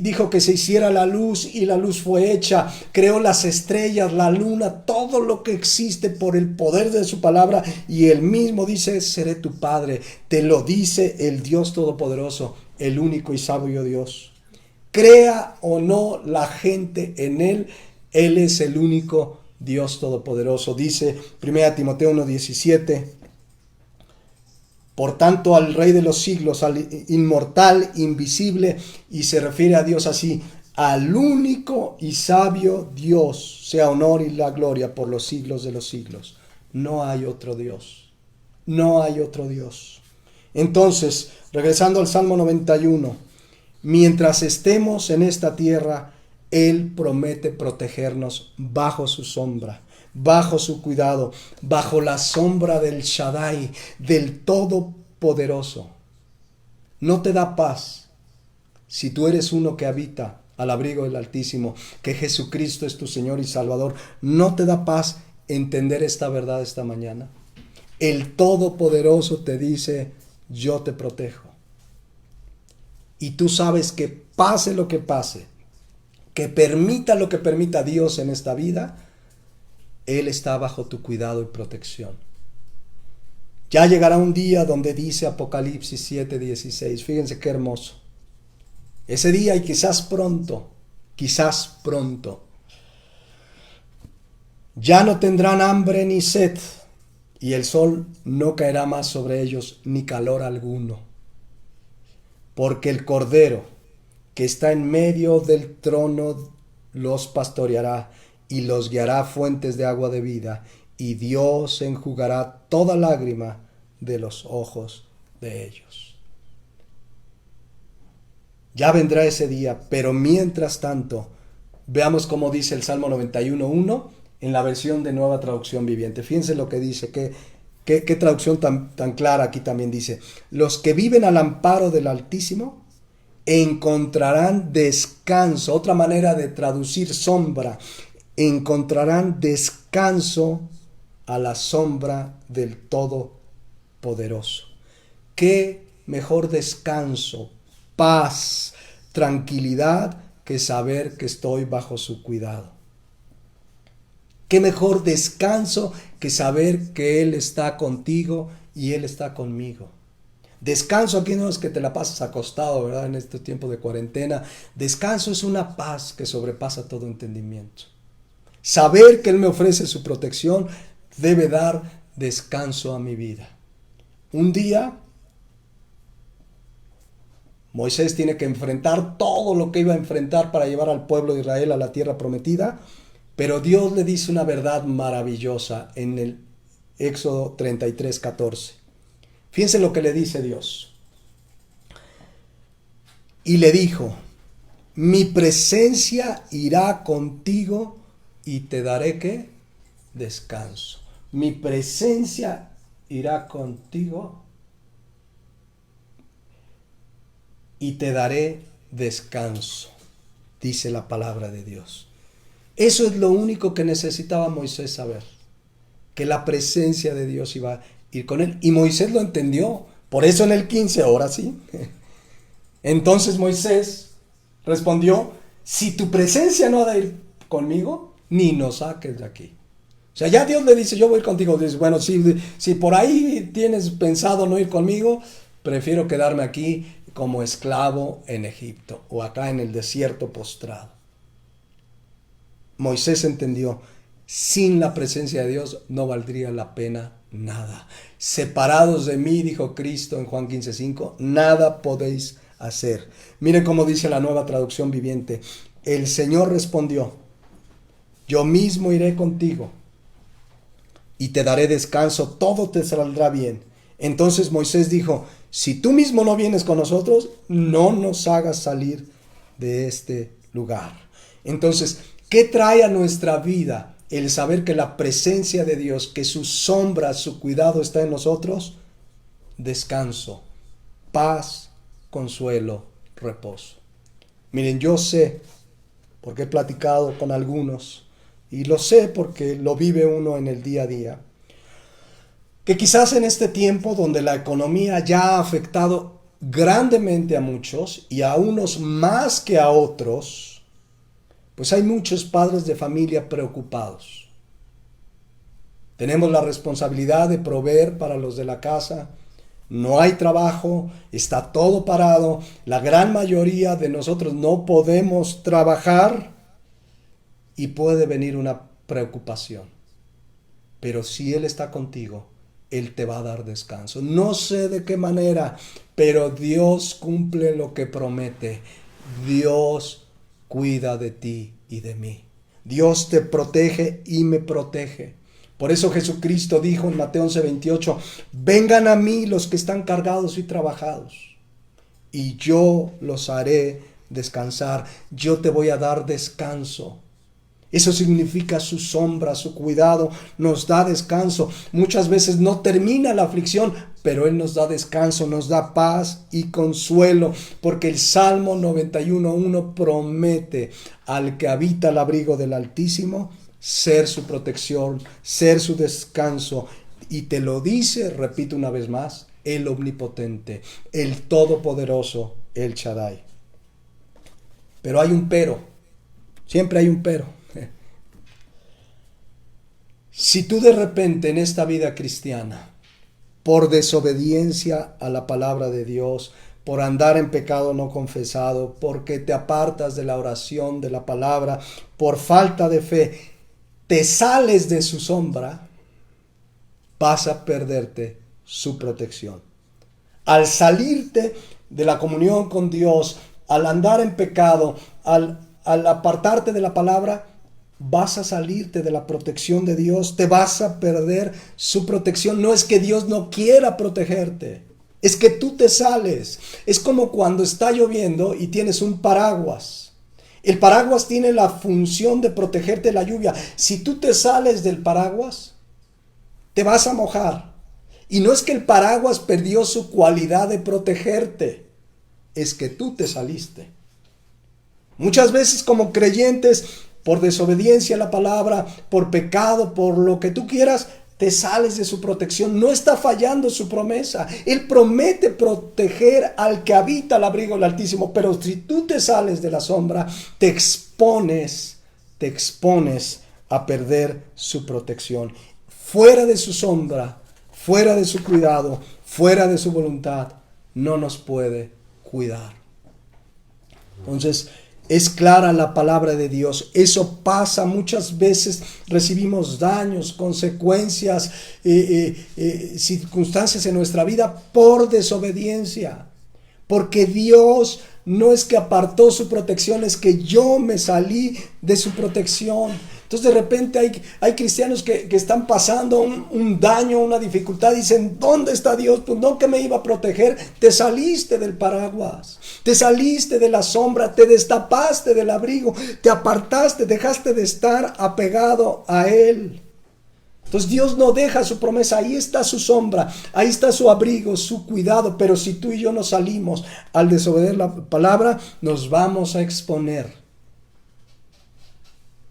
dijo que se hiciera la luz y la luz fue hecha, creó las estrellas, la luna, todo lo que existe por el poder de su palabra, y él mismo dice, seré tu Padre. Te lo dice el Dios todopoderoso, el único y sabio Dios. Crea o no la gente en él, Él es el único Dios todopoderoso. Dice 1 Timoteo 1:17. Por tanto, al Rey de los siglos, al inmortal, invisible, y se refiere a Dios así, al único y sabio Dios, sea honor y la gloria por los siglos de los siglos. No hay otro Dios. No hay otro Dios. Entonces, regresando al Salmo 91, mientras estemos en esta tierra, Él promete protegernos bajo su sombra, bajo su cuidado, bajo la sombra del Shaddai, del Todopoderoso. No te da paz si tú eres uno que habita al abrigo del Altísimo, que Jesucristo es tu Señor y Salvador. No te da paz entender esta verdad esta mañana. El Todopoderoso te dice, yo te protejo. Y tú sabes que pase lo que pase, que permita lo que permita Dios en esta vida, Él está bajo tu cuidado y protección. Ya llegará un día donde dice Apocalipsis 7:16, fíjense qué hermoso. Ese día, y quizás pronto, ya no tendrán hambre ni sed, y el sol no caerá más sobre ellos, ni calor alguno. Porque el Cordero que está en medio del trono los pastoreará y los guiará a fuentes de agua de vida, y Dios enjugará toda lágrima de los ojos de ellos. Ya vendrá ese día, pero mientras tanto, veamos cómo dice el Salmo 91:1 en la versión de Nueva Traducción Viviente. Fíjense lo que dice, qué traducción tan clara aquí también dice. Los que viven al amparo del Altísimo encontrarán descanso. Otra manera de traducir sombra. Encontrarán descanso a la sombra del Todopoderoso. Qué mejor descanso, paz, tranquilidad que saber que estoy bajo su cuidado. Qué mejor descanso que saber que Él está contigo y Él está conmigo. Descanso aquí no es que te la pasas acostado, ¿verdad? En este tiempo de cuarentena. Descanso es una paz que sobrepasa todo entendimiento. Saber que Él me ofrece su protección debe dar descanso a mi vida. Un día Moisés tiene que enfrentar todo lo que iba a enfrentar para llevar al pueblo de Israel a la tierra prometida, pero Dios le dice una verdad maravillosa en el Éxodo 33:14. Fíjense lo que le dice Dios. Y le dijo, mi presencia irá contigo y te daré ¿qué? Descanso. Mi presencia irá contigo y te daré descanso, dice la palabra de Dios. Eso es lo único que necesitaba Moisés saber, que la presencia de Dios iba a ir con él. Y Moisés lo entendió, por eso en el 15, ahora sí. Entonces Moisés respondió, si tu presencia no ha de ir conmigo, ni nos saques de aquí. O sea, ya Dios le dice, yo voy contigo. Dice, bueno, si por ahí tienes pensado no ir conmigo, prefiero quedarme aquí como esclavo en Egipto o acá en el desierto postrado. Moisés entendió, sin la presencia de Dios no valdría la pena nada. Separados de mí, dijo Cristo en Juan 15:5, nada podéis hacer. Miren cómo dice la Nueva Traducción Viviente. El Señor respondió, yo mismo iré contigo y te daré descanso, todo te saldrá bien. Entonces Moisés dijo, si tú mismo no vienes con nosotros, no nos hagas salir de este lugar. Entonces, ¿qué trae a nuestra vida el saber que la presencia de Dios, que su sombra, su cuidado está en nosotros? Descanso, paz, consuelo, reposo. Miren, yo sé, porque he platicado con algunos, y lo sé porque lo vive uno en el día a día, que quizás en este tiempo donde la economía ya ha afectado grandemente a muchos y a unos más que a otros, pues hay muchos padres de familia preocupados. Tenemos la responsabilidad de proveer para los de la casa, no hay trabajo, está todo parado, la gran mayoría de nosotros no podemos trabajar y puede venir una preocupación. Pero si Él está contigo, Él te va a dar descanso. No sé de qué manera, pero Dios cumple lo que promete. Dios cuida de ti y de mí. Dios te protege y me protege. Por eso Jesucristo dijo en Mateo 11:28, vengan a mí los que están cargados y trabajados, y yo los haré descansar. Yo te voy a dar descanso. Eso significa su sombra, su cuidado, nos da descanso. Muchas veces no termina la aflicción, pero Él nos da descanso, nos da paz y consuelo, porque el Salmo 91:1 promete al que habita al abrigo del Altísimo ser su protección, ser su descanso. Y te lo dice, repito una vez más, el Omnipotente, el Todopoderoso, el Shaddai. Pero hay un pero, siempre hay un pero. Si tú de repente en esta vida cristiana, por desobediencia a la palabra de Dios, por andar en pecado no confesado, porque te apartas de la oración, de la palabra, por falta de fe, te sales de su sombra, vas a perderte su protección. Al salirte de la comunión con Dios, al andar en pecado, al apartarte de la palabra, vas a salirte de la protección de Dios, te vas a perder su protección. No es que Dios no quiera protegerte, es que tú te sales. Es como cuando está lloviendo y tienes un paraguas. El paraguas tiene la función de protegerte de la lluvia. Si tú te sales del paraguas, te vas a mojar. Y no es que el paraguas perdió su cualidad de protegerte, es que tú te saliste. Muchas veces como creyentes, por desobediencia a la palabra, por pecado, por lo que tú quieras, te sales de su protección. No está fallando su promesa. Él promete proteger al que habita al abrigo del Altísimo, pero si tú te sales de la sombra, te expones a perder su protección. Fuera de su sombra, fuera de su cuidado, fuera de su voluntad, no nos puede cuidar. Entonces, es clara la palabra de Dios. Eso pasa muchas veces. Recibimos daños, consecuencias, circunstancias en nuestra vida por desobediencia. Porque Dios no es que apartó su protección, es que yo me salí de su protección. Entonces de repente hay cristianos que están pasando un daño, una dificultad, dicen, ¿dónde está Dios? Pues no, que me iba a proteger. Te saliste del paraguas, te saliste de la sombra, te destapaste del abrigo, te apartaste, dejaste de estar apegado a Él. Entonces Dios no deja su promesa, ahí está su sombra, ahí está su abrigo, su cuidado, pero si tú y yo no salimos al desobedecer la palabra, nos vamos a exponer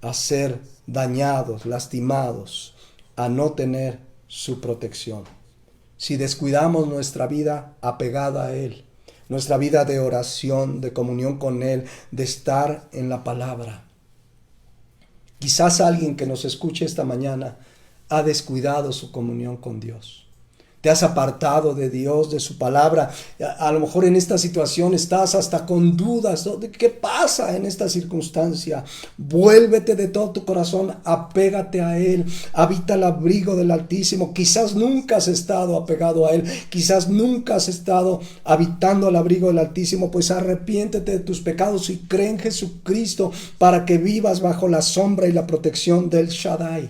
a ser dañados, lastimados, a no tener su protección. Si descuidamos nuestra vida apegada a Él, nuestra vida de oración, de comunión con Él, de estar en la palabra. Quizás alguien que nos escuche esta mañana ha descuidado su comunión con Dios. Te has apartado de Dios, de su palabra. A lo mejor en esta situación estás hasta con dudas, ¿no? ¿Qué pasa en esta circunstancia? Vuélvete de todo tu corazón, apégate a Él, habita al abrigo del Altísimo. Quizás nunca has estado apegado a Él, quizás nunca has estado habitando al abrigo del Altísimo, pues arrepiéntete de tus pecados y cree en Jesucristo para que vivas bajo la sombra y la protección del Shaddai,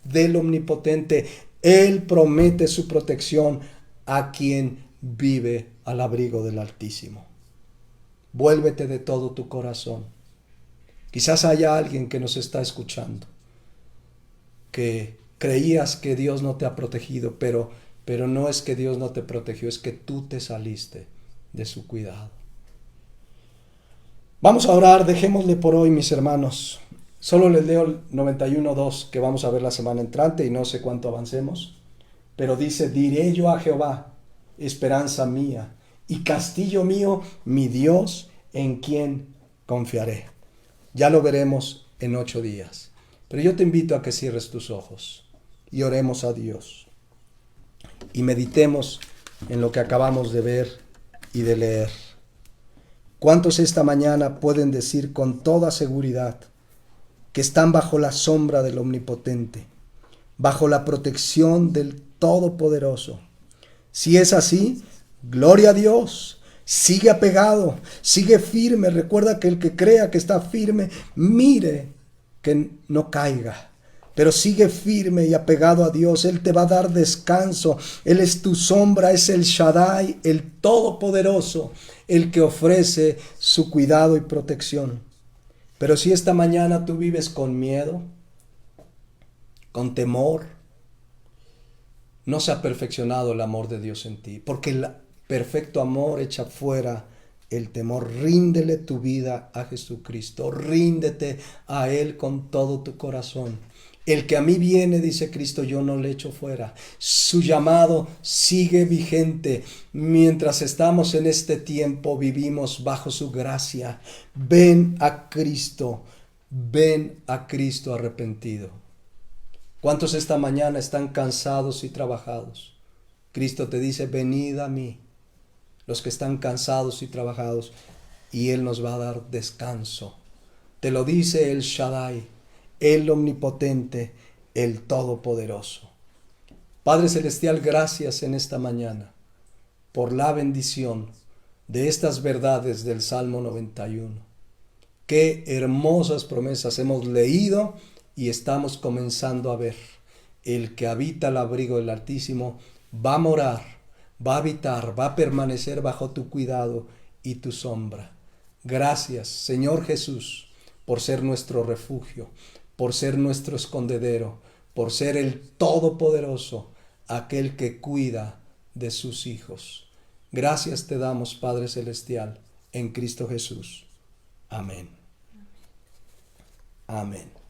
del Omnipotente. Él promete su protección a quien vive al abrigo del Altísimo. Vuélvete de todo tu corazón. Quizás haya alguien que nos está escuchando, que creías que Dios no te ha protegido, pero no es que Dios no te protegió, es que tú te saliste de su cuidado. Vamos a orar, dejémosle por hoy, mis hermanos. Solo les leo el 91:2 que vamos a ver la semana entrante y no sé cuánto avancemos. Pero dice, diré yo a Jehová, esperanza mía y castillo mío, mi Dios en quien confiaré. Ya lo veremos en 8 días. Pero yo te invito a que cierres tus ojos y oremos a Dios. Y meditemos en lo que acabamos de ver y de leer. ¿Cuántos esta mañana pueden decir con toda seguridad que están bajo la sombra del Omnipotente, bajo la protección del Todopoderoso. Si es así, gloria a Dios. Sigue apegado, sigue firme. Recuerda que el que crea que está firme, mire que no caiga. Pero sigue firme y apegado a Dios. Él te va a dar descanso. Él es tu sombra, es el Shaddai, el Todopoderoso, el que ofrece su cuidado y protección. Pero si esta mañana tú vives con miedo, con temor, no se ha perfeccionado el amor de Dios en ti, porque el perfecto amor echa fuera el temor. Ríndele tu vida a Jesucristo, ríndete a Él con todo tu corazón. El que a mí viene, dice Cristo, yo no le echo fuera. Su llamado sigue vigente. Mientras estamos en este tiempo, vivimos bajo su gracia. Ven a Cristo arrepentido. ¿Cuántos esta mañana están cansados y trabajados? Cristo te dice, venid a mí, los que están cansados y trabajados, y Él nos va a dar descanso. Te lo dice el Shaddai, el omnipotente, el todopoderoso. Padre Celestial, gracias en esta mañana por la bendición de estas verdades del Salmo 91. Qué hermosas promesas hemos leído y estamos comenzando a ver. El que habita al abrigo del Altísimo va a morar, va a habitar, va a permanecer bajo tu cuidado y tu sombra. Gracias, Señor Jesús, por ser nuestro refugio, por ser nuestro escondedero, por ser el Todopoderoso, aquel que cuida de sus hijos. Gracias te damos, Padre Celestial, en Cristo Jesús. Amén. Amén.